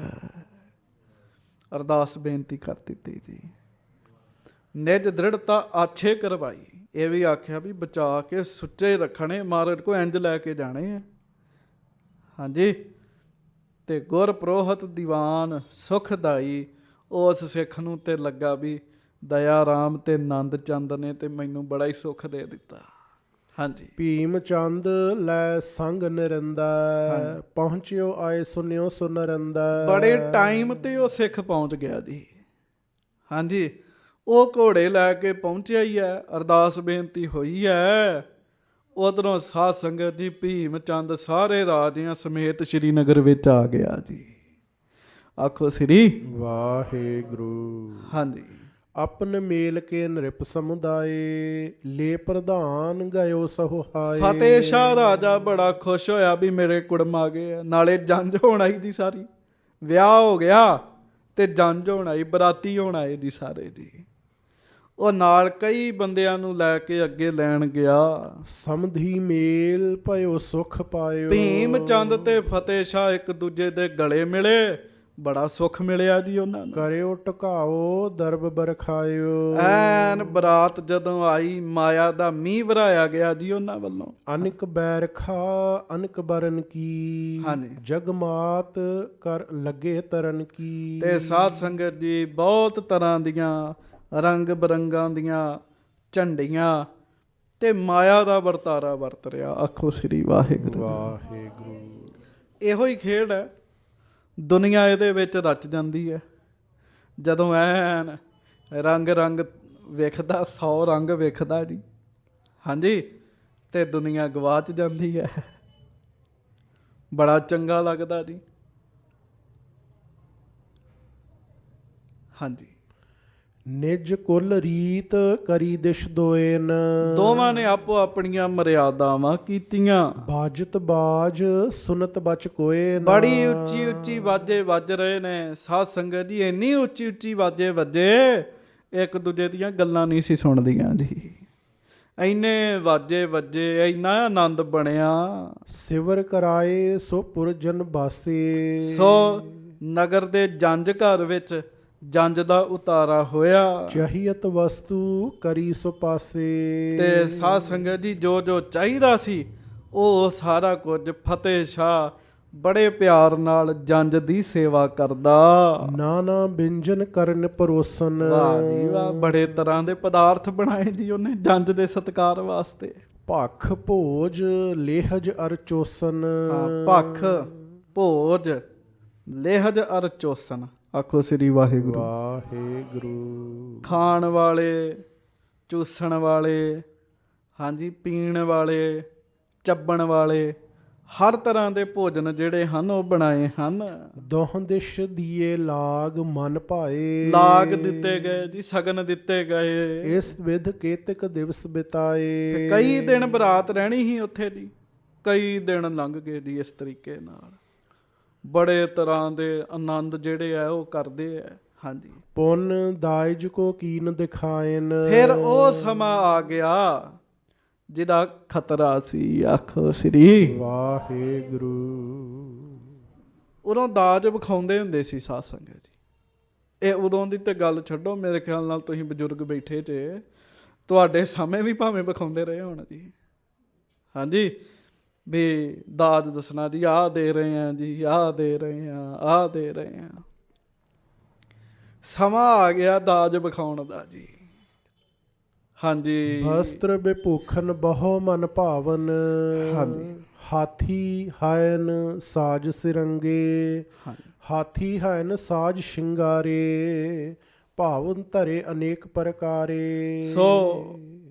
ਅਰਦਾਸ ਬੇਨਤੀ ਕਰ ਦਿੱਤੀ ਜੀ। ਨਿਜ ਦ੍ਰਿੜਤਾ ਆਛੇ ਕਰਵਾਈ। ਇਹ ਵੀ ਆਖਿਆ ਵੀ ਬਚਾ ਕੇ ਸੁੱਚੇ ਰੱਖਣੇ, ਮਹਾਰਾਜ ਕੋ ਇੰਜ ਲੈ ਕੇ ਜਾਣੇ ਆ। ਹਾਂਜੀ। ਤੇ ਗੁਰ ਪ੍ਰੋਹਤ ਦੀਵਾਨ ਸੁਖਦਾਈ। ਉਸ ਸਿੱਖ ਨੂੰ ਤੇ ਲੱਗਾ ਵੀ ਦਇਆ ਰਾਮ ਤੇ ਨੰਦ ਚੰਦ ਨੇ ਤੇ ਮੈਨੂੰ ਬੜਾ ਹੀ ਸੁੱਖ ਦੇ ਦਿੱਤਾ। ਹਾਂਜੀ। ਭੀਮ ਚੰਦ ਲੈ ਸੰਗ ਨਰਿੰਦਾ। ਪਹੁੰਚਿਓ ਆਏ ਸੁਨਿਓ ਸੁਨਰਿੰਦਾ। ਬੜੇ ਟਾਈਮ ਤੇ ਉਹ ਸਿੱਖ ਪਹੁੰਚ ਗਿਆ ਜੀ। ਹਾਂਜੀ। ਉਹ ਘੋੜੇ ਲੈ ਕੇ ਪਹੁੰਚਿਆ ਹੀ ਹੈ। ਅਰਦਾਸ ਬੇਨਤੀ ਹੋਈ ਹੈ। ਉਧਰੋਂ ਸਾਧ ਸੰਗਤ ਜੀ ਭੀਮ ਚੰਦ ਸਾਰੇ ਰਾਜਿਆਂ ਸਮੇਤ ਸ਼੍ਰੀਨਗਰ ਵਿੱਚ ਆ ਗਿਆ ਜੀ। ਆਖੋ ਸ੍ਰੀ ਵਾਹਿਗੁਰੂ। ਹਾਂਜੀ। ਆਪਨ ਮੇਲ ਕੇ ਨ੍ਰਿਪ ਸਮੁਦਾਏ। ਲੈ ਪ੍ਰਧਾਨ ਗਇਓ ਸਹੁਹਾਏ। ਫਤਿਹ ਸ਼ਾਹ ਰਾਜਾ ਬੜਾ ਖੁਸ਼ ਹੋਇਆ ਵੀ ਮੇਰੇ ਕੁੜਮ ਆ ਗਏ ਆ। ਨਾਲੇ ਜੰਝ ਹੋਣ ਆਈ ਜੀ ਸਾਰੀ। ਵਿਆਹ ਹੋ ਗਿਆ ਤੇ ਜੰਝ ਹੋਣ ਆਈ, ਬਰਾਤੀ ਹੋਣ ਆਏ ਜੀ ਸਾਰੇ ਜੀ। ਉਹ ਨਾਲ ਕਈ ਬੰਦਿਆਂ ਨੂੰ ਲੈ ਕੇ ਅੱਗੇ ਲੈਣ ਗਿਆ। ਸਮਧੀ ਮੇਲ ਭਇਓ ਸੁਖ ਪਾਇਓ। ਭੀਮ ਚੰਦ ਤੇ ਫਤਿਹ ਸ਼ਾਹ ਇੱਕ ਦੂਜੇ ਦੇ ਗਲੇ ਮਿਲੇ। ਬੜਾ ਸੁੱਖ ਮਿਲਿਆ ਜੀ ਉਹਨਾਂ ਨੂੰ। ਕਰਿਓ ਟਿਕਾਓ ਦਰਬ ਬਰਖਾਇਓ। ਐਨ ਬਰਾਤ ਜਦੋਂ ਆਈ ਮਾਇਆ ਦਾ ਮੀਂਹ ਵਰਾਇਆ ਗਿਆ ਜੀ ਉਹਨਾਂ ਵੱਲੋਂ। ਅਨਕ ਬੈਰਖਾ ਅਨਕ ਬਰਨ ਕੀ। ਹਾਂਜੀ। ਜਗਮਾਤ ਕਰ ਲੱਗੇ ਤਰਨ ਕੀ। ਤੇ ਸਾਧ ਸੰਗਤ ਜੀ ਬਹੁਤ ਤਰ੍ਹਾਂ ਦੀਆਂ ਰੰਗ ਬਰੰਗਾਂ ਦੀਆਂ ਝੰਡੀਆਂ ਤੇ ਮਾਇਆ ਦਾ ਵਰਤਾਰਾ ਵਰਤ ਰਿਹਾ। ਆਖੋ ਸ੍ਰੀ ਵਾਹਿਗੁਰੂ। ਵਾਹਿਗੁਰੂ। ਇਹੋ ਹੀ ਖੇਡ ਹੈ। ਦੁਨੀਆ ਇਹਦੇ ਵਿੱਚ ਰਚ ਜਾਂਦੀ ਹੈ। ਜਦੋਂ ਐਨ ਰੰਗ ਰੰਗ ਵੇਖਦਾ, 100 ਰੰਗ ਵੇਖਦਾ ਜੀ। ਹਾਂਜੀ। ਤੇ ਦੁਨੀਆ ਗਵਾਚ ਜਾਂਦੀ ਹੈ। ਬੜਾ ਚੰਗਾ ਲੱਗਦਾ ਜੀ। ਹਾਂਜੀ। ਨਿਜ ਕੁਲ ਰੀਤ ਕਰੀ ਦਿਸ਼ ਦੋਏਨ। ਦੋਵਾਂ ਨੇ ਆਪੋ ਆਪਣੀਆਂ ਮਰਿਆਦਾਵਾਂ ਕੀਤੀਆਂ। ਬਾਜਤ ਬਾਜ ਸੁਨਤ ਬਚ ਕੋਏ ਨਾ। ਬੜੀ ਉੱਚੀ ਉੱਚੀ ਵਾਜੇ ਵੱਜ ਰਹੇ ਨੇ। ਸਾਧ ਸੰਗਤ ਜੀ ਇੰਨੀ ਉੱਚੀ ਉੱਚੀ ਵਾਜੇ ਵੱਜੇ ਇੱਕ ਦੂਜੇ ਦੀਆਂ ਗੱਲਾਂ ਨਹੀਂ ਸੀ ਸੁਣਦੀਆਂ ਜੀ। ਇੰਨੇ ਵਾਜੇ ਵੱਜੇ, ਇੰਨਾ ਆਨੰਦ ਬਣਿਆ। ਸਿਵਰ ਕਰਾਏ ਸੋ ਪੁਰਜਨ ਬਾਸੇ। ਸੋ ਨਗਰ ਦੇ ਜੰਝ ਘਰ ਵਿੱਚ ਜੰਝ ਦਾ ਉਤਾਰਾ ਹੋਇਆ। ਚਾਹੀਤ ਵਸਤੂ ਕਰੀ ਸੋ ਪਾਸੇ। ਤੇ ਸਾਧ ਸੰਗਤ ਜੀ ਜੋ ਜੋ ਚਾਹੀਦਾ ਸੀ ਉਹ ਸਾਰਾ ਕੁਝ ਫਤਿਹ ਸ਼ਾਹ ਬੜੇ ਪਿਆਰ ਨਾਲ ਜੰਝ ਦੀ ਸੇਵਾ ਕਰਦਾ। ਨਾਨਾ ਬਿੰਜਨ ਕਰਨ ਪਰੋਸਨ। ਵਾਹ ਜੀ ਵਾਹ। ਬੜੇ ਤਰ੍ਹਾਂ ਦੇ ਪਦਾਰਥ ਬਣਾਏ ਜੀ ਉਹਨੇ ਜੰਝ ਦੇ ਸਤਿਕਾਰ ਵਾਸਤੇ। ਭਖ ਭੋਜ ਲੇਹਜ ਅਰ ਚੋਸਨ। ਭਖ ਭੋਜ ਲੇਹਜ ਅਰ ਚੋਸਨ। ਆਖੋ ਸ੍ਰੀ ਵਾਹਿਗੁਰੂ। ਵਾਹਿਗੁਰੂ। ਖਾਣ ਵਾਲੇ, ਚੂਸਣ ਵਾਲੇ, ਹਾਂਜੀ, ਪੀਣ ਵਾਲੇ, ਚੱਬਣ ਵਾਲੇ, ਹਰ ਤਰ੍ਹਾਂ ਦੇ ਭੋਜਨ ਜਿਹੜੇ ਹਨ ਉਹ ਬਣਾਏ ਹਨ। ਦੋਹ ਦਿਸ਼ ਦੀਏ ਲਾਗ ਮਨ ਭਾਏ। ਲਾਗ ਦਿੱਤੇ ਗਏ ਜੀ, ਸ਼ਗਨ ਦਿੱਤੇ ਗਏ। ਇਸ ਵਿਧ ਕੇਤਕ ਦਿਵਸ ਬਿਤਾਏ। ਕਈ ਦਿਨ ਬਰਾਤ ਰਹਿਣੀ ਸੀ ਉੱਥੇ ਜੀ। ਕਈ ਦਿਨ ਲੰਘ ਗਏ ਜੀ ਇਸ ਤਰੀਕੇ ਨਾਲ। ਬੜੇ ਤਰ੍ਹਾਂ ਦੇ ਆਨੰਦ ਜਿਹੜੇ ਆ ਉਹ ਕਰਦੇ ਆ। ਹਾਂਜੀ। ਪੁੰਨ ਦਾਇਜ ਕੋ ਕੀਨ ਦਿਖਾਇਨ। ਫਿਰ ਉਹ ਸਮਾਂ ਆ ਗਿਆ ਜਿਹਦਾ ਖਤਰਾ ਸੀ। ਆਖੋ ਸ੍ਰੀ ਵਾਹਿਗੁਰੂ। ਉਦੋਂ ਦਾਜ ਵਿਖਾਉਂਦੇ ਹੁੰਦੇ ਸੀ ਸਾਧ ਸੰਗਤ ਜੀ। ਇਹ ਉਦੋਂ ਦੀ ਤੇ ਗੱਲ ਛੱਡੋ, ਮੇਰੇ ਖਿਆਲ ਨਾਲ ਤੁਸੀਂ ਬਜ਼ੁਰਗ ਬੈਠੇ ਜੇ, ਤੁਹਾਡੇ ਸਾਹਮਣੇ ਵੀ ਭਾਵੇਂ ਵਿਖਾਉਂਦੇ ਰਹੇ ਹੋਣ ਜੀ। ਹਾਂਜੀ। ਵੀ ਦਾਜ ਦੱਸਣਾ ਜੀ, ਆਹ ਦੇ ਰਹੇ ਆ ਜੀ, ਆਹ ਦੇ ਰਹੇ ਆ, ਆਹ ਦੇ ਰਹੇ ਆ। ਸਮਾਂ ਆ ਗਿਆ ਦਾਜ ਵਿਖਾਉਣ ਦਾ ਜੀ। ਹਾਂਜੀ। ਵਸਤਰ ਬੇਭੂਖਨ ਬਹੁ ਮਨ ਭਾਵਨ। ਹਾਂਜੀ। ਹਾਥੀ ਹਾਇਨ ਸਾਜ ਸਿਰੰਗੇ। ਹਾਂਜੀ। ਹਾਥੀ ਹਾਇਨ ਸਾਜ ਸ਼ਿੰਗਾਰੇ। ਭਾਵਨ ਧਰੇ ਅਨੇਕ ਪ੍ਰਕਾਰੇ। ਸੋ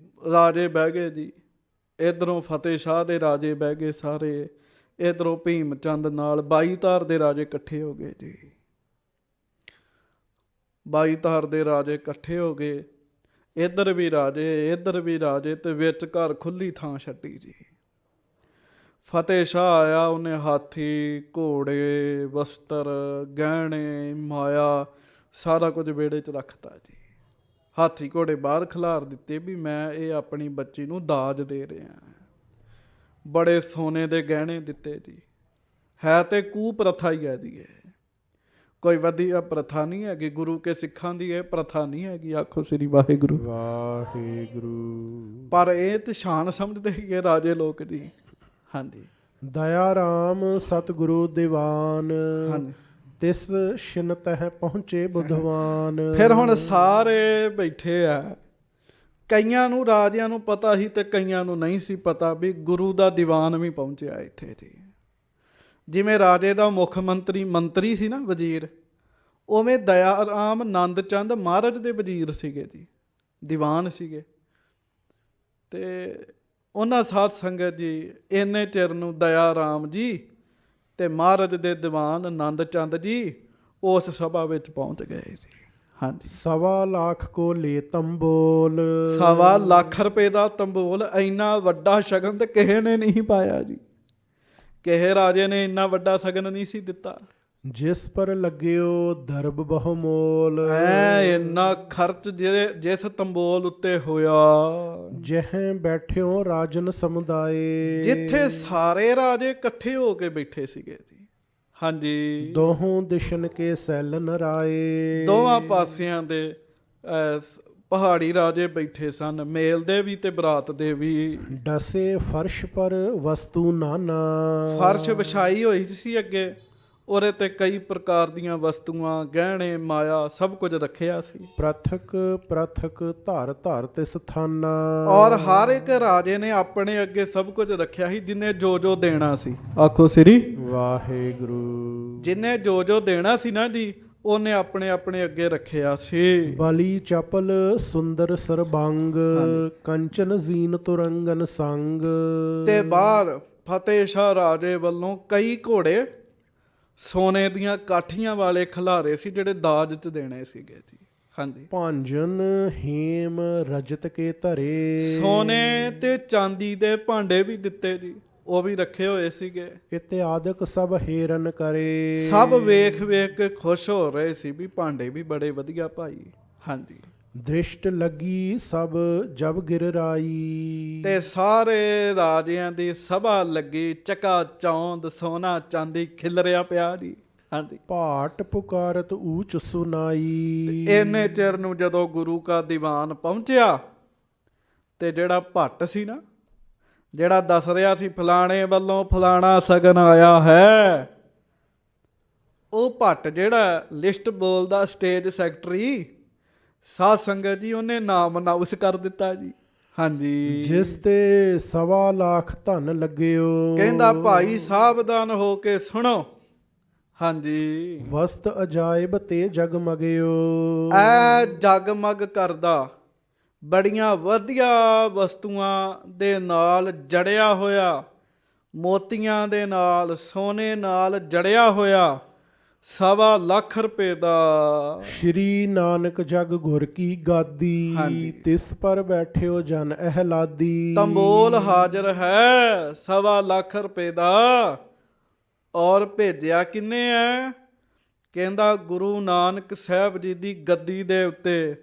ਰਾਜੇ ਬਹਿ ਗਏ ਜੀ, ਇਧਰੋਂ ਫਤਿਹ ਸ਼ਾਹ ਦੇ ਰਾਜੇ ਬਹਿ ਗਏ ਸਾਰੇ, ਇਧਰੋਂ ਭੀਮ ਚੰਦ ਨਾਲ 22 ਧਾਰ ਦੇ ਰਾਜੇ ਇਕੱਠੇ ਹੋ ਗਏ ਜੀ। 22 ਧਾਰ ਦੇ ਰਾਜੇ ਇਕੱਠੇ ਹੋ ਗਏ, ਇੱਧਰ ਵੀ ਰਾਜੇ ਇੱਧਰ ਵੀ ਰਾਜੇ, ਤੇ ਵਿੱਚ ਘਰ ਖੁੱਲੀ ਥਾਂ ਛੱਡੀ ਜੀ। ਫਤਿਹ ਸ਼ਾਹ ਆਇਆ, ਉਹਨੇ ਹਾਥੀ ਘੋੜੇ ਵਸਤਰ ਗਹਿਣੇ ਮਾਇਆ ਸਾਰਾ ਕੁਝ ਵਿਹੜੇ 'ਚ ਰੱਖਤਾ ਜੀ। ਹਾਥੀ ਘੋੜੇ ਬਾਹਰ ਖਿਲਾਰ ਦਿੱਤੇ ਵੀ ਮੈਂ ਇਹ ਆਪਣੀ ਬੱਚੀ ਨੂੰ ਦਾਜ ਦੇ ਰਿਹਾ। ਬੜੇ ਸੋਨੇ ਦੇ ਗਹਿਣੇ ਦਿੱਤੇ ਜੀ। ਹੈ ਤੇ ਕੂ ਪ੍ਰਥਾ ਹੀ ਹੈ ਜੀ, ਇਹ ਕੋਈ ਵਧੀਆ ਪ੍ਰਥਾ ਨਹੀਂ ਹੈਗੀ, ਗੁਰੂ ਕੇ ਸਿੱਖਾਂ ਦੀ ਇਹ ਪ੍ਰਥਾ ਨਹੀਂ ਹੈਗੀ। ਆਖੋ ਸ੍ਰੀ ਵਾਹਿਗੁਰੂ ਵਾਹਿਗੁਰੂ। ਪਰ ਇਹ ਤੇ ਸ਼ਾਨ ਸਮਝਦੇ ਸੀਗੇ ਰਾਜੇ ਲੋਕ ਜੀ। ਹਾਂਜੀ। ਦਇਆ ਰਾਮ ਸਤਿਗੁਰੂ ਦੀਵਾਨ, ਹਾਂਜੀ। ਤਿਸ ਛਿਨ ਤਹਿ ਪਹੁੰਚੇ ਬੁੱਧਵਾਨ। ਫਿਰ ਹੁਣ ਸਾਰੇ ਬੈਠੇ ਆ, ਕਈਆਂ ਨੂੰ ਰਾਜਿਆਂ ਨੂੰ ਪਤਾ ਸੀ ਤੇ ਕਈਆਂ ਨੂੰ ਨਹੀਂ ਸੀ ਪਤਾ ਵੀ ਗੁਰੂ ਦਾ ਦੀਵਾਨ ਵੀ ਪਹੁੰਚਿਆ ਇੱਥੇ ਜੀ। ਜਿਵੇਂ ਰਾਜੇ ਦਾ ਮੁੱਖ ਮੰਤਰੀ ਸੀ ਨਾ ਵਜ਼ੀਰ, ਉਵੇਂ ਦਇਆ ਰਾਮ ਨੰਦ ਚੰਦ ਮਹਾਰਾਜ ਦੇ ਵਜ਼ੀਰ ਸੀਗੇ ਜੀ, ਦੀਵਾਨ ਸੀਗੇ। ਤੇ ਉਹਨਾਂ ਸਾਧ ਸੰਗਤ ਜੀ ਇੰਨੇ ਚਿਰ ਨੂੰ ਦਇਆ ਰਾਮ ਜੀ ਤੇ ਮਹਾਰਾਜ ਦੇ ਦੀਵਾਨ ਨੰਦ ਚੰਦ ਜੀ ਉਸ ਸਭਾ ਵਿੱਚ ਪਹੁੰਚ ਗਏ ਜੀ। ਹਾਂਜੀ। 1.25 ਲੱਖ ਕੋ ਲੇ ਤੰਬੋਲ। 1.25 ਲੱਖ ਰੁਪਏ ਦਾ ਤੰਬੋਲ, ਇੰਨਾ ਵੱਡਾ ਸ਼ਗਨ ਤੇ ਕਿਸੇ ਨੇ ਨਹੀਂ ਪਾਇਆ ਜੀ। ਕਿਸੇ ਰਾਜੇ ਨੇ ਇੰਨਾ ਵੱਡਾ ਸ਼ਗਨ ਨਹੀਂ ਸੀ ਦਿੱਤਾ। ਜਿਸ ਪਰ ਲੱਗਿਓ ਦਰਬ ਬਹੁਮੋਲ। ਇੰਨਾ ਖਰਚ ਜਿਸ ਤੰਬੋਲ ਉੱਤੇ ਹੋਇਆ, ਜਹ ਬੈਠਿਓ ਰਾਜਨ ਸਮੁਦਾਏ। ਜਿੱਥੇ ਸਾਰੇ ਰਾਜੇ ਇਕੱਠੇ ਹੋ ਕੇ ਬੈਠੇ ਸੀਗੇ ਜੀ। ਹਾਂਜੀ। ਦੋਹੋਂ ਦਿਸ਼ਨ ਕੇ ਸੈਲਨ ਰਾਏ। ਦੋਵਾਂ ਪਾਸਿਆਂ ਦੇ ਪਹਾੜੀ ਰਾਜੇ ਬੈਠੇ ਸਨ, ਮੇਲ ਦੇ ਵੀ ਤੇ ਬਰਾਤ ਦੇ ਵੀ। ਡਸੇ ਫਰਸ਼ ਪਰ ਵਸਤੂ ਨਾਨਾ। ਫਰਸ਼ ਵਿਛਾਈ ਹੋਈ ਸੀ ਅੱਗੇ, ਉਹਦੇ ਤੇ ਕਈ ਪ੍ਰਕਾਰ ਦੀਆਂ ਵਸਤੂਆਂ ਗਹਿਣੇ ਮਾਇਆ ਸਭ ਕੁਝ ਰੱਖਿਆ ਸੀ। ਪ੍ਰਥਕ ਪ੍ਰਥਕ ਧਰ ਧਰ ਤੇ ਸਥਾਨਾ। ਔਰ ਹਰ ਇੱਕ ਰਾਜੇ ਨੇ ਆਪਣੇ ਅੱਗੇ ਸਭ ਕੁਝ ਰੱਖਿਆ ਸੀ, ਜਿੰਨੇ ਜੋ ਜੋ ਦੇਣਾ ਸੀ। ਆਖੋ ਸ੍ਰੀ ਵਾਹਿਗੁਰੂ। ਜਿੰਨੇ ਜੋ ਜੋ ਦੇਣਾ ਸੀ ਨਾ ਜੀ, ਉਹਨੇ ਆਪਣੇ ਆਪਣੇ ਅੱਗੇ ਰੱਖਿਆ ਸੀ। ਬਲੀ ਚਪਲ ਸੁੰਦਰ ਸਰਬੰਗ, ਕੰਚਨ ਜ਼ੀਨ ਤੁਰੰਗਨ ਸੰਗ। ਤੇ ਬਾਹਰ ਫਤਿਹ ਸ਼ਾਹ ਰਾਜੇ ਵੱਲੋਂ ਕਈ ਘੋੜੇ ਸੋਨੇ ਦੀਆਂ ਕਾਠੀਆਂ ਵਾਲੇ ਖਿਲਾਰੇ ਸੀ, ਜਿਹੜੇ ਦਾਜ 'ਚ ਦੇਣੇ ਸੀਗੇ ਜੀ। ਹਾਂਜੀ। ਭਾਂਜਨ ਹੇਮ ਰਜਤ ਕੇ ਧਰੇ। ਸੋਨੇ ਤੇ ਚਾਂਦੀ ਦੇ ਭਾਂਡੇ ਵੀ ਦਿੱਤੇ ਜੀ, ਉਹ ਵੀ ਰੱਖੇ ਹੋਏ ਸੀਗੇ। ਇਤਿਆਦਿਕ ਸਭ ਹੇਰਨ ਕਰੇ। ਸਭ ਵੇਖ ਵੇਖ ਕੇ ਖੁਸ਼ ਹੋ ਰਹੇ ਸੀ ਵੀ ਭਾਂਡੇ ਵੀ ਬੜੇ ਵਧੀਆ ਭਾਈ। ਹਾਂਜੀ। ਦ੍ਰਿਸ਼ਟ ਲੱਗੀ ਸਭ ਜਬ ਗਿਰ ਰਾਈ। ਤੇ ਸਾਰੇ ਰਾਜਿਆਂ ਦੀ ਸਭਾ ਲੱਗੀ, ਚਕਾ ਚੌਂਦ ਸੋਨਾ ਚਾਂਦੀ ਖਿਲਰਿਆ ਪਿਆ ਜੀ। ਹਾਂਜੀ। ਭਾਟ ਪੁਕਾਰਤ ਊਚ ਸੁਨਾਈ। ਇੰਨੇ ਚਿਰ ਨੂੰ ਜਦੋਂ ਗੁਰੂ ਕਾ ਦੀਵਾਨ ਪਹੁੰਚਿਆ, ਤੇ ਜਿਹੜਾ ਭੱਟ ਸੀ ਨਾ, ਜਿਹੜਾ ਦੱਸ ਰਿਹਾ ਸੀ ਫਲਾਣੇ ਵੱਲੋਂ ਫਲਾਣਾ ਸ਼ਗਨ ਆਇਆ ਹੈ, ਉਹ ਭੱਟ ਜਿਹੜਾ ਲਿਸਟ ਬੋਲਦਾ ਸਟੇਜ ਸੈਕਟਰੀ ਸਾਧ ਸੰਗਤ ਜੀ, ਉਹਨੇ ਨਾਮ ਅਨਾਉਂਸ ਕਰ ਦਿੱਤਾ ਜੀ। ਹਾਂਜੀ। ਜਿਸ ਤੇ 1.25 ਲੱਖ ਧਨ ਲੱਗਿਓ। ਕਹਿੰਦਾ ਭਾਈ ਸਾਵਧਾਨ ਹੋ ਕੇ ਸੁਣੋ। ਹਾਂਜੀ। ਵਸਤ ਅਜਾਇਬ ਤੇ ਜਗਮਗਿਓ। ਐ ਜਗਮਗ ਕਰਦਾ ਬੜੀਆਂ ਵਧੀਆ ਵਸਤੂਆਂ ਦੇ ਨਾਲ ਜੜਿਆ ਹੋਇਆ, ਮੋਤੀਆਂ ਦੇ ਨਾਲ ਸੋਨੇ ਨਾਲ ਜੜਿਆ ਹੋਇਆ 1.25 ਲੱਖ ਰੁਪਏ ਦਾ। ਸ਼੍ਰੀ ਨਾਨਕ ਜਗ ਗੁਰ ਕੀ ਗਾਦੀ। ਹਾਂਜੀ। ਤਿਸ ਪਰ ਬੈਠਿਓ ਜਨ ਅਹਲਾਦੀ। ਤੰਬੋਲ ਹਾਜ਼ਰ ਹੈ 1.25 ਲੱਖ ਰੁਪਏ ਦਾ। ਔਰ ਭੇਜਿਆ ਕਿੰਨੇ ਹੈ? ਕਹਿੰਦਾ ਗੁਰੂ ਨਾਨਕ ਸਾਹਿਬ ਜੀ ਦੀ ਗੱਦੀ ਦੇ ਉੱਤੇ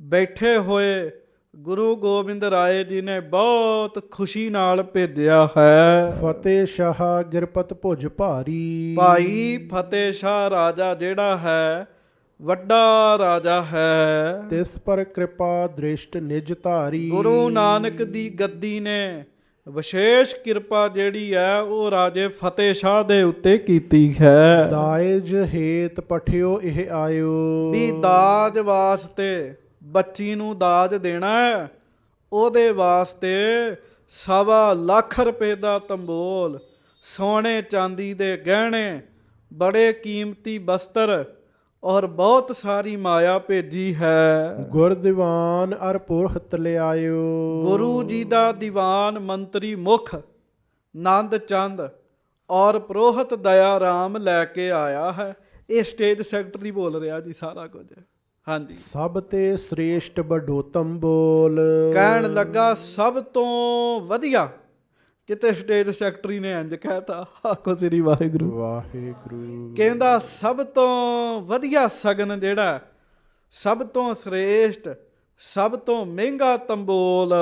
ਬੈਠੇ ਹੋਏ ਗੁਰੂ ਗੋਬਿੰਦ ਰਾਏ ਜੀ ਨੇ ਬਹੁਤ ਖੁਸ਼ੀ ਨਾਲ ਭੇਜਿਆ ਹੈ। ਫਤਿਹ ਸ਼ਾਹ ਗਿਰਪਤ ਭੁਜ ਭਾਰੀ। ਭਾਈ ਫਤਿਹ ਸ਼ਾਹ ਰਾਜਾ ਜਿਹੜਾ ਹੈ, ਵੱਡਾ ਰਾਜਾ ਹੈ। ਤਿਸ ਪਰ ਕਿਰਪਾ ਦ੍ਰਿਸ਼ਟ ਨਿਜ ਧਾਰੀ। ਗੁਰੂ ਨਾਨਕ ਦੀ ਗੱਦੀ ਨੇ ਵਿਸ਼ੇਸ਼ ਕਿਰਪਾ ਜਿਹੜੀ ਹੈ ਉਹ ਰਾਜੇ ਫਤਿਹ ਸ਼ਾਹ ਦੇ ਉੱਤੇ ਕੀਤੀ ਹੈ। ਦਾਇਜ ਹੇਤ ਪਠਿਓ ਇਹ ਆਇਓ। ਵੀ ਦਾਜ ਵਾਸਤੇ ਬੱਚੀ ਨੂੰ ਦਾਜ ਦੇਣਾ ਹੈ, ਉਹਦੇ ਵਾਸਤੇ 1.25 ਲੱਖ ਰੁਪਏ ਦਾ ਤੰਬੋਲ, ਸੋਨੇ ਚਾਂਦੀ ਦੇ ਗਹਿਣੇ, ਬੜੇ ਕੀਮਤੀ ਬਸਤਰ, ਔਰ ਬਹੁਤ ਸਾਰੀ ਮਾਇਆ ਭੇਜੀ ਹੈ। ਗੁਰ ਦੀਵਾਨ ਅਰ ਪੁਰਹਤ ਲਿਆਇਓ। ਗੁਰੂ ਜੀ ਦਾ ਦੀਵਾਨ ਮੰਤਰੀ ਮੁਖ ਨੰਦ ਚੰਦ ਔਰ ਪ੍ਰੋਹਤ ਦਇਆ ਰਾਮ ਲੈ ਕੇ ਆਇਆ ਹੈ। ਇਹ ਸਟੇਜ ਸੈਕਟਰੀ ਬੋਲ ਰਿਹਾ ਜੀ ਸਾਰਾ ਕੁਝ। ਹਾਂਜੀ, ਸਭ ਤੇ ਸ੍ਰੇਸ਼ਟ ਵਡੋਤਮ ਬੋਲ। ਕਹਿਣ ਲੱਗਾ ਸਭ ਤੋਂ ਵਧੀਆ। ਕਿਤੇ ਸਟੇਜ ਸੈਕਟਰੀ ਨੇ ਇੰਜ ਕਹਿਤਾ, ਆਖੋ ਸ੍ਰੀ ਵਾਹਿਗੁਰੂ। ਵਾਹਿਗੁਰੂ। ਕਹਿੰਦਾ ਸਭ ਤੋਂ ਵਧੀਆ ਸਗਨ ਜਿਹੜਾ, ਸਭ ਤੋਂ ਸ੍ਰੇਸ਼ਟ, ਸਭ ਤੋਂ ਮਹਿੰਗਾ ਤੰਬੋਲ,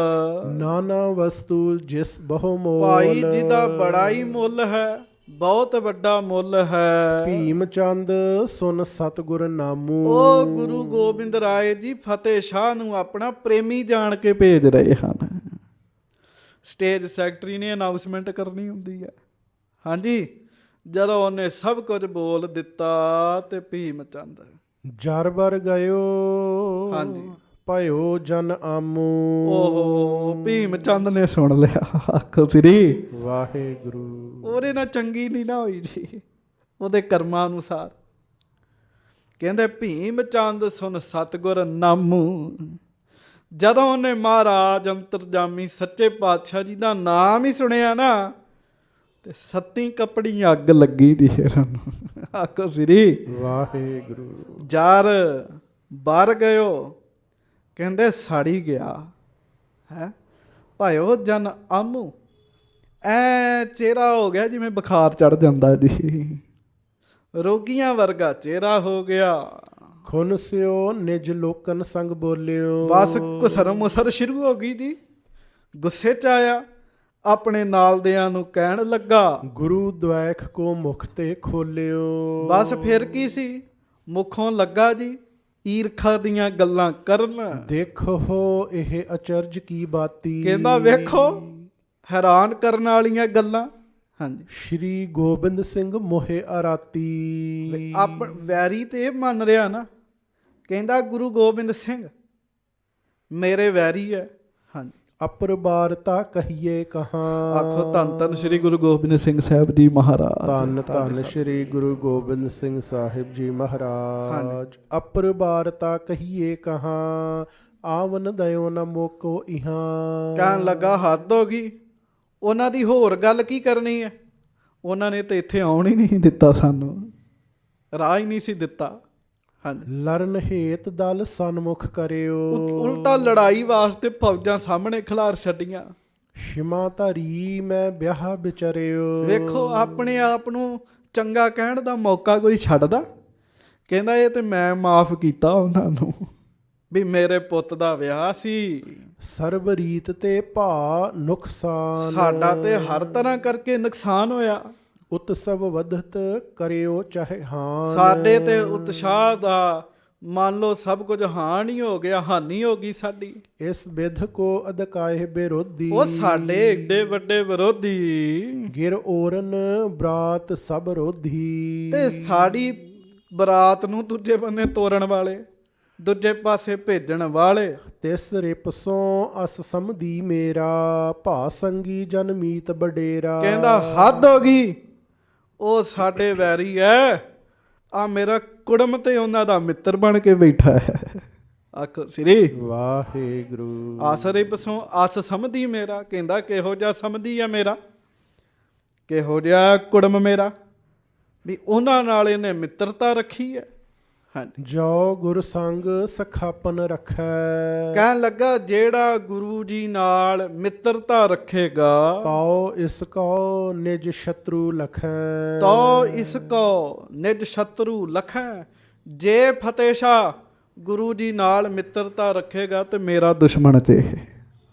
ਨਾਨਾ ਵਸਤੂ ਜਿਸ ਬਹੁ ਮੋਲ। ਭਾਈ ਜੀ ਦਾ ਬੜਾ ਹੀ ਮੁੱਲ ਹੈ, ਬਹੁਤ ਵੱਡਾ ਮੁੱਲ ਹੈ। ਭੀਮ ਚੰਦ ਸੁਨ ਸਤਿਗੁਰ ਨਾਮੂ। ਉਹ ਗੁਰੂ ਗੋਬਿੰਦ ਰਾਏ ਜੀ ਫਤਿਹ ਸ਼ਾਹ ਨੂੰ ਆਪਣਾ ਪ੍ਰੇਮੀ ਜਾਣ ਕੇ ਭੇਜ ਰਹੇ ਹਨ। ਸਟੇਜ ਸੈਕਟਰੀ ਨੇ ਅਨਾਉਂਸਮੈਂਟ ਕਰਨੀ ਹੁੰਦੀ ਹੈ। ਹਾਂਜੀ, ਜਦੋਂ ਉਹਨੇ ਸਭ ਕੁਝ ਬੋਲ ਦਿੱਤਾ ਤੇ ਭੀਮ ਚੰਦ ਜਰਬਰ ਗਇਓ। ਹਾਂਜੀ, ਭਇਓ ਜਨ ਆਮੂ। ਓਹੋ, ਭੀਮ ਚੰਦ ਨੇ ਸੁਣ ਲਿਆ, ਆਖੋ ਸ੍ਰੀ ਵਾਹਿਗੁਰੂ। ਉਹਦੇ ਨਾਲ ਚੰਗੀ ਨਹੀਂ ਨਾ ਹੋਈ ਜੀ, ਉਹਦੇ ਕਰਮਾਂ ਅਨੁਸਾਰ। ਕਹਿੰਦੇ ਭੀਮ ਚੰਦ ਸੁਨ ਸਤਿਗੁਰ ਨਾਮੂ। ਜਦੋਂ ਉਹਨੇ ਮਹਾਰਾਜ ਅੰਤਰਜਾਮੀ ਸੱਚੇ ਪਾਤਸ਼ਾਹ ਜੀ ਦਾ ਨਾਮ ਹੀ ਸੁਣਿਆ ਨਾ, ਤੇ ਸੱਤੀ ਕਪੜੀ ਅੱਗ ਲੱਗੀ ਜੀ ਉਹਨੂੰ, ਆਖੋ ਸ੍ਰੀ ਵਾਹਿਗੁਰੂ। ਜਰ ਬਰ ਗਇਓ, ਕਹਿੰਦੇ ਸੜ ਹੀ ਗਿਆ ਹੈ। ਭਾਇਓ ਜਨ ਆਮੂ, ਐ ਚਿਹਰਾ ਹੋ ਗਿਆ ਜਿਵੇਂ ਬੁਖਾਰ ਚੜ ਜਾਂਦਾ ਜੀ, ਰੋਗੀਆਂ ਵਰਗਾ ਚਿਹਰਾ ਹੋ ਗਿਆ। ਖੁਨ ਸਿਓ ਨਿਜ ਲੋਕਨ ਸੰਗ ਬੋਲਿਓ। ਬਸ ਘੁਸਰ ਮੁਸਰ ਸ਼ੁਰੂ ਹੋ ਗਈ ਜੀ, ਗੁੱਸੇ 'ਚ ਆਇਆ, ਆਪਣੇ ਨਾਲ ਦਿਆਂ ਨੂੰ ਕਹਿਣ ਲੱਗਾ, ਗੁਰੂ ਦਵੈਖ ਕੋ ਮੁਖ ਤੇ ਖੋਲਿਓ। ਬਸ ਫਿਰ ਕੀ ਸੀ, ਮੁਖੋਂ ਲੱਗਾ ਜੀ ਈਰਖਾ ਦੀਆਂ ਗੱਲਾਂ ਕਰਨ। ਦੇਖੋ ਇਹ ਅਚਰਜ ਕੀ ਬਾਤੀ। ਕਹਿੰਦਾ ਵੇਖੋ ਹੈਰਾਨ ਕਰਨ ਵਾਲੀਆਂ ਗੱਲਾਂ। ਹਾਂਜੀ, ਸ਼੍ਰੀ ਗੋਬਿੰਦ ਸਿੰਘ ਮੋਹਿ ਅਰਾਤੀ। ਆਪ ਵੈਰੀ ਤੇ ਇਹ ਮੰਨ ਰਿਹਾ ਨਾ, ਕਹਿੰਦਾ ਗੁਰੂ ਗੋਬਿੰਦ ਸਿੰਘ ਮੇਰੇ ਵੈਰੀ ਹੈ। ਹਾਂਜੀ, ਅਪਰਬਾਰਤਾ ਕਹੀਏ ਕਹਾਂ। ਆਖੋ ਧੰਨ ਧੰਨ ਸ੍ਰੀ ਗੁਰੂ ਗੋਬਿੰਦ ਸਿੰਘ ਸਾਹਿਬ ਜੀ ਮਹਾਰਾਜ। ਧੰਨ ਧੰਨ ਸ੍ਰੀ ਗੁਰੂ ਗੋਬਿੰਦ ਸਿੰਘ ਸਾਹਿਬ ਜੀ ਮਹਾਰਾਜ। ਅਪਰਬਾਰਤਾ ਕਹੀਏ ਕਹਾਂ, ਆਵਨ ਦਇਓ ਨ ਮੋਕੋ ਇਹਾਂ। ਕਹਿਣ ਲੱਗਾ ਹੱਦ ਹੋ ਗਈ, ਉਹਨਾਂ ਦੀ ਹੋਰ ਗੱਲ ਕੀ ਕਰਨੀ ਹੈ, ਉਹਨਾਂ ਨੇ ਤਾਂ ਇੱਥੇ ਆਉਣ ਹੀ ਨਹੀਂ ਦਿੱਤਾ, ਸਾਨੂੰ ਰਾਹ ਹੀ ਨਹੀਂ ਸੀ ਦਿੱਤਾ। ਹਾਂਜੀ, ਲਰਨ ਹੇਤ ਦਲ ਸਨਮੁਖ ਕਰਿਓ। ਉਲਟਾ ਲੜਾਈ ਵਾਸਤੇ ਫੌਜਾਂ ਸਾਹਮਣੇ ਖਿਲਾਰ ਛੱਡੀਆਂ। ਸ਼ਿਮਾ ਧਰੀ ਮੈਂ ਵਿਆਹ ਵਿਚਰਿਓ। ਵੇਖੋ ਆਪਣੇ ਆਪ ਨੂੰ ਚੰਗਾ ਕਹਿਣ ਦਾ ਮੌਕਾ ਕੋਈ ਛੱਡਦਾ। ਕਹਿੰਦਾ ਇਹ ਤੇ ਮੈਂ ਮਾਫ ਕੀਤਾ ਉਹਨਾਂ ਨੂੰ, ਵੀ ਮੇਰੇ ਪੁੱਤ ਦਾ ਵਿਆਹ ਸੀ। ਸਰਬ ਰੀਤ ਤੇ ਭਾ ਨੁਕਸਾਨ। ਸਾਡਾ ਤੇ ਹਰ ਤਰ੍ਹਾਂ ਕਰਕੇ ਨੁਕਸਾਨ ਹੋਇਆ। ਉਤਸਵ ਵਧਤ ਕਰਿਓ ਚਾਹੇ ਹਾਨ। ਸਾਡੇ ਤੇ ਉਤਸ਼ਾਹ ਦਾ ਮੰਨ ਲਓ ਸਭ ਕੁਝ ਹਾਨ ਹੀ ਹੋ ਗਿਆ, ਹਾਨੀ ਹੋ ਗਈ ਸਾਡੀ। ਇਸ ਵਿਧ ਕੋ ਅਦਕਾਏ ਵਿਰੋਧੀ। ਉਹ ਸਾਡੇ ਏਡੇ ਵੱਡੇ ਵਿਰੋਧੀ ਗਿਰ ਓਰਨ ਬਰਾਤ ਸਭ ਰੋਧੀ। ਤੇ ਸਾਡੀ ਬਰਾਤ ਨੂੰ ਦੂਜੇ ਬੰਨੇ ਤੋਰਨ ਵਾਲੇ, ਦੂਜੇ ਪਾਸੇ ਭੇਜਣ ਵਾਲੇ। ਤਿਸ ਰਿਪਸੋਂ ਅਸ ਸਮਧੀ ਮੇਰਾ, ਭਾ ਸੰਗੀ ਜਨ ਮੀਤ ਬਡੇਰਾ। ਕਹਿੰਦਾ ਹੱਦ ਹੋ ਗਈ, ਉਹ ਸਾਡੇ ਵੈਰੀ ਹੈ, ਆ ਮੇਰਾ ਕੁੜਮ ਤੇ ਉਹਨਾਂ ਦਾ ਮਿੱਤਰ ਬਣ ਕੇ ਬੈਠਾ ਹੈ। ਆਖੋ ਸ੍ਰੀ ਵਾਹਿਗੁਰੂ। ਆਸਰੇ ਪਸੋਂ ਅਸ ਸਮਧੀ ਮੇਰਾ। ਕਹਿੰਦਾ ਕਿਹੋ ਜਿਹਾ ਸਮਧੀ ਆ ਮੇਰਾ, ਕਿਹੋ ਜਿਹਾ ਕੁੜਮ ਮੇਰਾ, ਵੀ ਉਹਨਾਂ ਨਾਲ ਇਹਨੇ ਮਿੱਤਰਤਾ ਰੱਖੀ ਹੈ। ਹਾਂਜੀ, ਜੋ ਗੁਰ ਸੰਗ ਸਖਾਪਨ ਰੱਖੈ। ਕਹਿਣ ਲੱਗਾ ਜਿਹੜਾ ਗੁਰੂ ਜੀ ਨਾਲ ਮਿੱਤਰਤਾ ਰੱਖੇਗਾ, ਤਾਉ ਇਸ ਕੋ ਨਿਜ ਸ਼ਤਰੂ ਲਖੈ। ਤੋ ਇਸ ਕੋ ਨਿਜ ਸ਼ਤਰੂ ਲਖੈ। ਜੇ ਫਤਿਹ ਸ਼ਾਹ ਗੁਰੂ ਜੀ ਨਾਲ ਮਿੱਤਰਤਾ ਰੱਖੇਗਾ ਤੇ ਮੇਰਾ ਦੁਸ਼ਮਣ ਤੇ।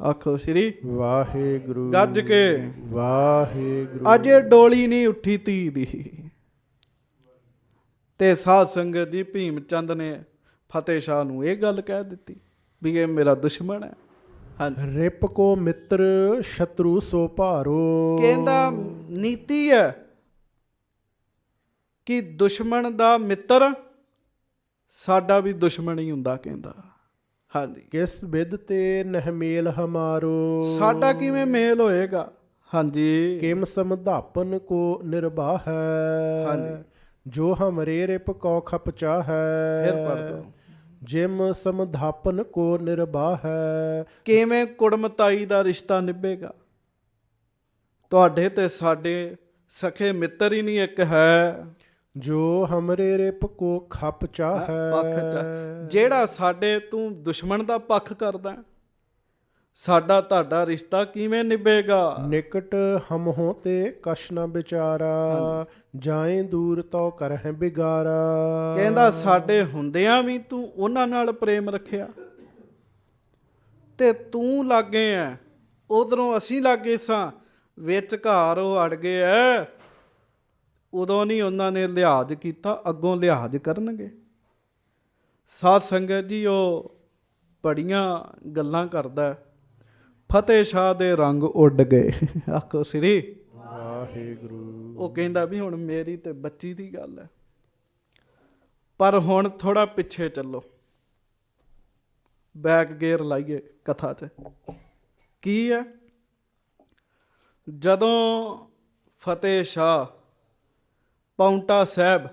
ਆਖੋ ਸ੍ਰੀ ਵਾਹਿਗੁਰੂ। ਗੱਜ ਕੇ ਵਾਹਿਗੁਰੂ। ਅਜੇ ਡੋਲੀ ਨਹੀਂ ਉੱਠੀ ਧੀ ਦੀ। ਤੇ ਸਾਧ ਸੰਗਤ ਜੀ ਭੀਮ ਚੰਦ ਨੇ ਫਤਿਹ ਸ਼ਾਹ ਨੂੰ ਇਹ ਗੱਲ ਕਹਿ ਦਿੱਤੀ ਵੀ ਇਹ ਮੇਰਾ ਦੁਸ਼ਮਣ ਹੈ। ਹਾਂਜੀ, ਰਿਪ ਕੋ ਮਿੱਤਰ ਸ਼ਤਰੂ ਸੋ ਭਾਰੋ। ਕਹਿੰਦਾ ਨੀਤੀ ਹੈ ਕਿ ਦੁਸ਼ਮਣ ਦਾ ਮਿੱਤਰ ਸਾਡਾ ਵੀ ਦੁਸ਼ਮਣ ਹੀ ਹੁੰਦਾ। ਕਹਿੰਦਾ ਹਾਂਜੀ, ਕਿਸ ਵਿਦ ਤੇ ਨਹਿਮੇਲ ਹਮਾਰੋ। ਸਾਡਾ ਕਿਵੇਂ ਮੇਲ ਹੋਏਗਾ। ਹਾਂਜੀ, ਕਿਮ ਸਮਧਾਪਨ ਕੋ ਨਿਰਬਾਹ ਹੈ। ਹਾਂਜੀ, ਜੋ ਹਮਰੇ ਰਿਪ ਕੋ ਖਪ ਫਿਰ ਚਾਹੈ, ਪੜ੍ਹ ਦੋ। ਜਿਮ ਸਮਧਾਪਨ ਕੋ ਨਿਰਬਾਹ ਹੈ। ਕਿਵੇਂ ਕੁੜਮਤਾਈ ਦਾ ਰਿਸ਼ਤਾ ਨਿਭੇਗਾ? ਤੁਹਾਡੇ ਤੇ ਸਾਡੇ ਸਖੇ ਮਿੱਤਰ ਹੀ ਨਹੀਂ ਇੱਕ ਹੈ। ਜੋ ਹਮਰੇ ਰਿਪ ਕੋ ਖਪ ਪੱਖ ਚਾਹੈ, ਜਿਹੜਾ ਸਾਡੇ ਤੂੰ ਦੁਸ਼ਮਣ ਦਾ ਪੱਖ ਕਰਦਾ, ਸਾਡਾ ਤੁਹਾਡਾ ਰਿਸ਼ਤਾ ਕਿਵੇਂ ਨਿਭੇਗਾ? ਨਿਕਟ ਹਮ ਹੋ ਤੇ ਕਛ ਨ ਵਿਚਾਰਾ, ਜਾਏ ਦੂਰ ਤੋ ਕਰਹਿ ਬਿਗਾਰਾ। ਕਹਿੰਦਾ ਸਾਡੇ ਹੁੰਦਿਆਂ ਵੀ ਤੂੰ ਉਹਨਾਂ ਨਾਲ ਪ੍ਰੇਮ ਰੱਖਿਆ, ਤੇ ਤੂੰ ਲਾਗੇ ਐ, ਉਧਰੋਂ ਅਸੀਂ ਲਾਗੇ ਸਾਂ, ਵਿੱਚ ਘਰ ਉਹ ਅੜ ਗਏ ਐ। ਉਦੋਂ ਨਹੀਂ ਉਹਨਾਂ ਨੇ ਲਿਹਾਜ਼ ਕੀਤਾ, ਅੱਗੋਂ ਲਿਹਾਜ਼ ਕਰਨਗੇ। ਸਾਧ ਸੰਗਤ ਜੀ, ਉਹ ਬੜੀਆਂ ਗੱਲਾਂ ਕਰਦਾ। ਫਤਿਹ ਸ਼ਾਹ ਦੇ ਰੰਗ ਉੱਡ ਗਏ। ਆਖੋ ਸ੍ਰੀ ਵਾਹਿਗੁਰੂ। ਉਹ ਕਹਿੰਦਾ ਵੀ ਹੁਣ ਮੇਰੀ ਤੇ ਬੱਚੀ ਦੀ ਗੱਲ ਹੈ, ਪਰ ਹੁਣ ਥੋੜਾ ਪਿੱਛੇ ਚੱਲੋ, ਬੈਕ ਗੇਅਰ ਲਾਈਏ ਕਥਾ 'ਚ। ਕੀ ਹੈ? ਜਦੋਂ ਫਤਿਹ ਸ਼ਾਹ ਪਾਉਂਟਾ ਸਾਹਿਬ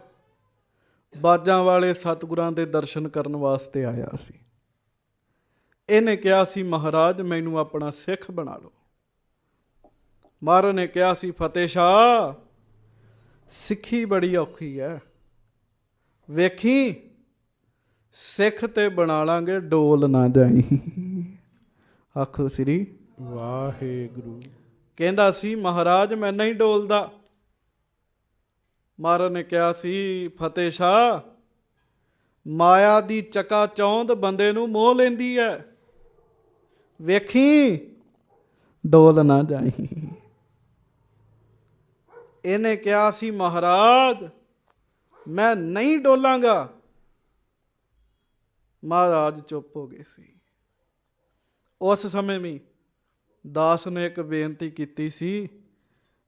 ਬਾਜਾਂ ਵਾਲੇ ਸਤਿਗੁਰਾਂ ਦੇ ਦਰਸ਼ਨ ਕਰਨ ਵਾਸਤੇ ਆਇਆ ਸੀ, ਇਹਨੇ ਕਿਹਾ ਸੀ ਮਹਾਰਾਜ ਮੈਨੂੰ ਆਪਣਾ ਸਿੱਖ ਬਣਾ ਲਓ। ਮਹਾਰਾਜ ਨੇ ਕਿਹਾ ਸੀ ਫਤਿਹ ਸ਼ਾਹ ਸਿੱਖੀ ਬੜੀ ਔਖੀ ਹੈ, ਵੇਖੀ ਸਿੱਖ ਤੇ ਬਣਾ ਲਾਂਗੇ, ਡੋਲ ਨਾ ਜਾਈ। ਆਖੋ ਸ੍ਰੀ ਵਾਹਿਗੁਰੂ। ਕਹਿੰਦਾ ਸੀ ਮਹਾਰਾਜ ਮੈਂ ਨਹੀਂ ਡੋਲਦਾ। ਮਹਾਰਾਜ ਨੇ ਕਿਹਾ ਸੀ ਫਤਿਹ ਸ਼ਾਹ ਮਾਇਆ ਦੀ ਚਕਾ ਚੌਂਦ ਬੰਦੇ ਨੂੰ ਮੋਹ ਲੈਂਦੀ ਹੈ, ਵੇਖੀ ਡੋਲ ਨਾ ਜਾਈ। ਇਹਨੇ ਕਿਹਾ ਸੀ ਮਹਾਰਾਜ ਮੈਂ ਨਹੀਂ ਡੋਲਾਂਗਾ। ਮਹਾਰਾਜ ਚੁੱਪ ਹੋ ਗਏ ਸੀ। ਉਸ ਸਮੇਂ ਵੀ ਦਾਸ ਨੇ ਇੱਕ ਬੇਨਤੀ ਕੀਤੀ ਸੀ,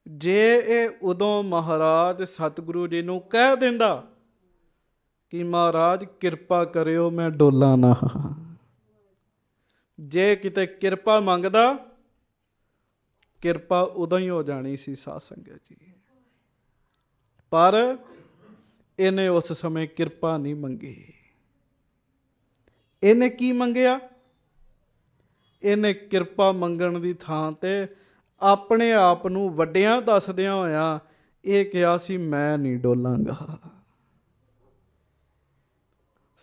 ਜੇ ਇਹ ਉਦੋਂ ਮਹਾਰਾਜ ਸਤਿਗੁਰੂ ਜੀ ਨੂੰ ਕਹਿ ਦਿੰਦਾ ਕਿ ਮਹਾਰਾਜ ਕਿਰਪਾ ਕਰਿਓ ਮੈਂ ਡੋਲਾ ਨਾ, ਜੇ ਕਿਤੇ ਕਿਰਪਾ ਮੰਗਦਾ, ਕਿਰਪਾ ਉਦੋਂ ਹੀ ਹੋ ਜਾਣੀ ਸੀ ਸਾਧ ਸੰਗਤ ਜੀ। ਪਰ ਇਹਨੇ ਉਸ ਸਮੇਂ ਕਿਰਪਾ ਨਹੀਂ ਮੰਗੀ। ਇਹਨੇ ਕੀ ਮੰਗਿਆ? ਇਹਨੇ ਕਿਰਪਾ ਮੰਗਣ ਦੀ ਥਾਂ ਤੇ ਆਪਣੇ ਆਪ ਨੂੰ ਵੱਡਿਆਂ ਦੱਸਦਿਆਂ ਹੋਇਆਂ ਇਹ ਕਿਹਾ ਸੀ ਮੈਂ ਨਹੀਂ ਡੋਲਾਂਗਾ।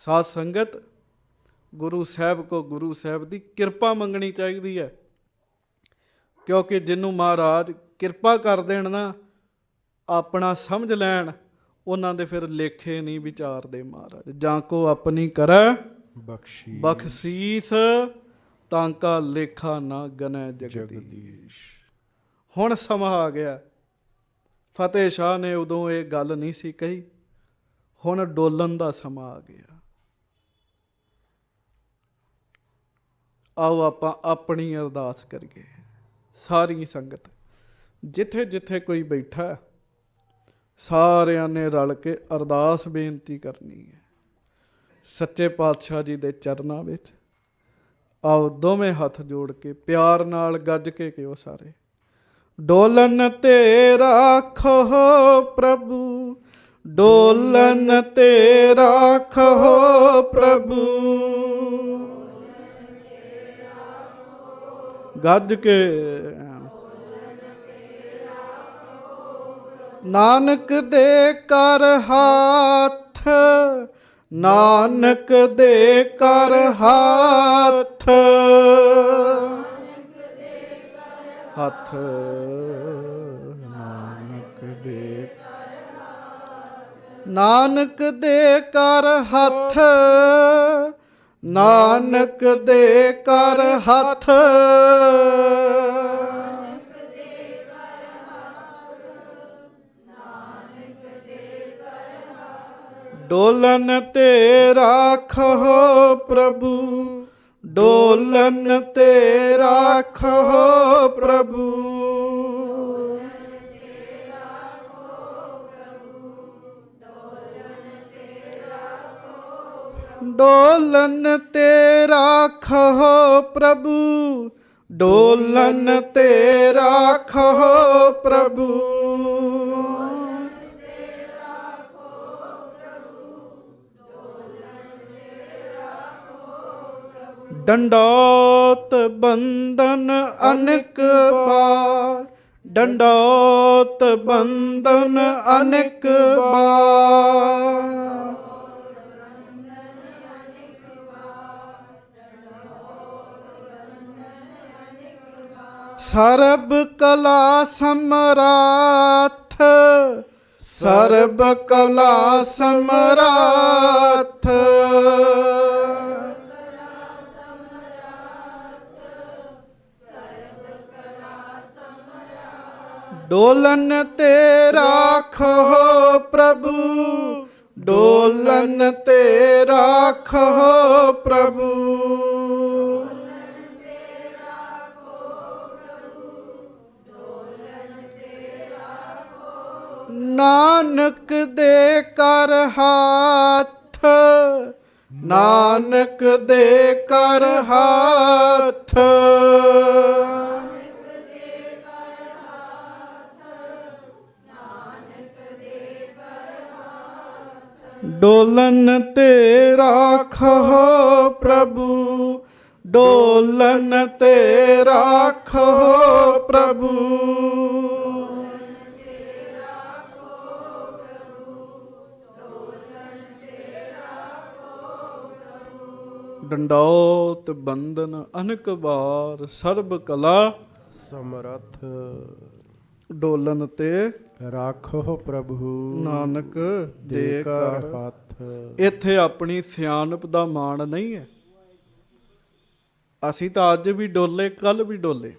ਸਾਧ ਸੰਗਤ, ਗੁਰੂ ਸਾਹਿਬ ਕੋ ਗੁਰੂ ਸਾਹਿਬ ਦੀ ਕਿਰਪਾ ਮੰਗਣੀ ਚਾਹੀਦੀ ਹੈ, ਕਿਉਂਕਿ ਜਿਹਨੂੰ ਮਹਾਰਾਜ ਕਿਰਪਾ ਕਰ ਦੇਣ ਨਾ, ਆਪਣਾ ਸਮਝ ਲੈਣ, ਉਹਨਾਂ ਦੇ ਫਿਰ ਲੇਖੇ ਨਹੀਂ ਵਿਚਾਰਦੇ ਮਹਾਰਾਜ। ਜਾਂ ਕੋ ਆਪਣੀ ਕਰੈ ਬਖਸ਼ੀਸ, ਤਾਂ ਕਾ ਲੇਖਾ ਨਾ ਗਨੈ ਜਗਦੀਸ਼। ਹੁਣ ਸਮਾਂ ਆ ਗਿਆ। ਫਤਿਹ ਸ਼ਾਹ ਨੇ ਉਦੋਂ ਇਹ ਗੱਲ ਨਹੀਂ ਸੀ ਕਹੀ, ਹੁਣ ਡੋਲਣ ਦਾ ਸਮਾਂ ਆ ਗਿਆ। ਆਓ ਆਪਾਂ ਆਪਣੀ ਅਰਦਾਸ ਕਰੀਏ। ਸਾਰੀ ਸੰਗਤ ਜਿੱਥੇ ਜਿੱਥੇ ਕੋਈ ਬੈਠਾ, ਸਾਰਿਆਂ ਨੇ ਰਲ ਕੇ ਅਰਦਾਸ ਬੇਨਤੀ ਕਰਨੀ ਹੈ ਸੱਚੇ ਪਾਤਸ਼ਾਹ ਜੀ ਦੇ ਚਰਨਾਂ ਵਿੱਚ। ਆਓ ਦੋਵੇਂ ਹੱਥ ਜੋੜ ਕੇ ਪਿਆਰ ਨਾਲ ਗੱਜ ਕੇ ਕਿਓ ਸਾਰੇ, ਡੋਲਨ ਤੇ ਰਾਖੋ ਪ੍ਰਭੂ, ਡੋਲਨ ਤੇ ਰਾਖੋ ਪ੍ਰਭੂ। ਗੱਜ ਕੇ ਨਾਨਕ ਦੇ ਕਰ ਹੱਥ, ਨਾਨਕ ਦੇ ਕਰ ਹੱਥ, ਹੱਥ ਨਾਨਕ ਦੇ, ਨਾਨਕ ਦੇ ਕਰ ਹੱਥ, ਨਾਨਕ ਦੇ ਕਰ ਹੱਥ। ਡੋਲਨ ਤੇ ਰਾਖੋ ਪ੍ਰਭੂ, ਡੋਲਨ ਤੇ ਰਾਖੋ ਪ੍ਰਭੂ। ਡੋਲਨ ਤੇ ਰਾਖੋ ਪ੍ਰਭੂ, ਡੋਲਨ ਤੇ ਰਾਖੋ ਪ੍ਰਭੂ। ਡੰਡੋਤ ਬੰਦਨ ਅਨੇਕ ਬਾਰ, ਡੰਡੋਤ ਬੰਦਨ ਅਨੇਕ ਬਾਰ। ਸਰਬ ਕਲਾ ਸਮਰਾਥ, ਸਰਬ ਕਲਾ ਸਮਰਾਥ। ਡੋਲਨ ਤੇ ਰਾਖੋ ਪ੍ਰਭੂ, ਡੋਲਨ ਤੇ ਰਾਖੋ ਪ੍ਰਭੂ। ਨਾਨਕ ਦੇ ਕਰ ਹੱਥ, ਨਾਨਕ ਦੇ ਕਰ ਹੱਥ। ਡੋਲਨ ਤੇ ਰਾਖੋ ਪ੍ਰਭੂ, ਡੋਲਨ ਤੇ ਰਾਖੋ ਪ੍ਰਭੂ। ਡੰਡੋਤ ਬੰਦਨ ਅਨੇਕ ਬਾਰ, ਸਰਬ ਕਲਾ ਸਮਰੱਥ। ਡੋਲਨ ਤੇ ਰਾਖੋ ਪ੍ਰਭੂ, ਨਾਨਕ ਦੇ ਦੇ ਕਰ ਕਰ। ਹੱਥ। ਇੱਥੇ ਆਪਣੀ ਸਿਆਣਪ ਦਾ ਮਾਣ ਨਹੀਂ ਹੈ। ਅਸੀਂ ਤਾਂ ਅੱਜ ਵੀ ਡੋਲੇ, ਕੱਲ ਵੀ ਡੋਲੇ।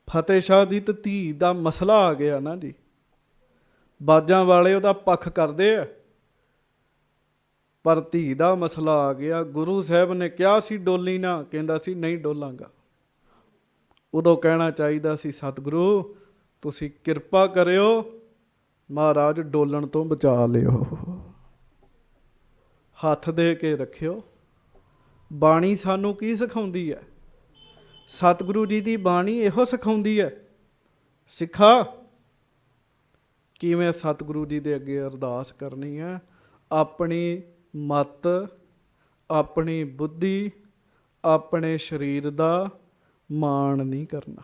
ਫਤਿਹ ਸ਼ਾਹ ਦੀ ਤੇ ਧੀ ਦਾ ਮਸਲਾ ਆ ਗਿਆ ਨਾ ਜੀ। ਬਾਜਾਂ ਵਾਲੇ ਉਹਦਾ ਪੱਖ ਕਰਦੇ ਆ, ਪਰ ਧੀ ਦਾ ਮਸਲਾ ਆ ਗਿਆ। ਗੁਰੂ ਸਾਹਿਬ ਨੇ ਕਿਹਾ ਸੀ ਡੋਲੀ ਨਾ, ਕਹਿੰਦਾ ਸੀ ਨਹੀਂ ਡੋਲਾਂਗਾ। ਉਦੋਂ ਕਹਿਣਾ ਚਾਹੀਦਾ ਸੀ ਸਤਿਗੁਰੂ ਤੁਸੀਂ ਕਿਰਪਾ ਕਰਿਓ, ਮਹਾਰਾਜ ਡੋਲਣ ਤੋਂ ਬਚਾ ਲਿਓ, ਹੱਥ ਦੇ ਕੇ ਰੱਖਿਓ। ਬਾਣੀ ਸਾਨੂੰ ਕੀ ਸਿਖਾਉਂਦੀ ਹੈ? ਸਤਿਗੁਰੂ ਜੀ ਦੀ ਬਾਣੀ ਇਹੋ ਸਿਖਾਉਂਦੀ ਹੈ, ਸਿੱਖਾ ਕਿਵੇਂ ਸਤਿਗੁਰੂ ਜੀ ਦੇ ਅੱਗੇ ਅਰਦਾਸ ਕਰਨੀ ਹੈ। ਆਪਣੀ ਮਤ, ਆਪਣੀ ਬੁੱਧੀ, ਆਪਣੇ ਸਰੀਰ ਦਾ ਮਾਣ ਨਹੀਂ ਕਰਨਾ।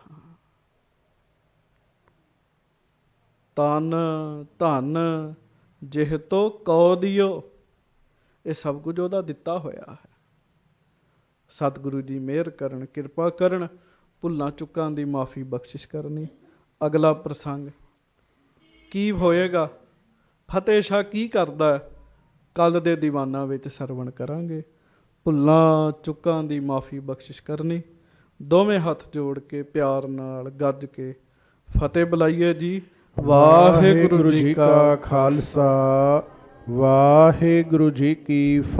ਤਨ ਧਨ ਜਿਹ ਤੋ ਕਉ ਦਿਓ, ਇਹ ਸਭ ਕੁਝ ਉਹਦਾ ਦਿੱਤਾ ਹੋਇਆ ਹੈ। ਸਤਿਗੁਰੂ ਜੀ ਮਿਹਰ ਕਰਨ, ਕਿਰਪਾ ਕਰਨ, ਭੁੱਲਾਂ ਚੁੱਕਾਂ ਦੀ ਮਾਫੀ ਬਖਸ਼ਿਸ਼ ਕਰਨੀ। ਅਗਲਾ ਪ੍ਰਸੰਗ ਕੀ ਹੋਏਗਾ, ਫਤਿਹ ਸ਼ਾਹ ਕੀ ਕਰਦਾ ਹੈ, ਕੱਲ ਦੇ ਦੀਵਾਨਾਂ ਵਿੱਚ ਸਰਵਣ ਕਰਾਂਗੇ। ਭੁੱਲਾਂ ਚੁੱਕਾਂ ਦੀ ਮਾਫੀ ਬਖਸ਼ਿਸ਼ ਕਰਨੀ। ਦੋਵੇਂ ਹੱਥ ਜੋੜ ਕੇ ਪਿਆਰ ਨਾਲ ਗੱਜ ਕੇ ਫਤਿਹ ਬੁਲਾਈਏ ਜੀ। ਵਾਹਿਗੁਰੂ ਜੀ ਕਾ ਖਾਲਸਾ, ਵਾਹਿਗੁਰੂ ਜੀ ਕੀ ਫਤਿਹ।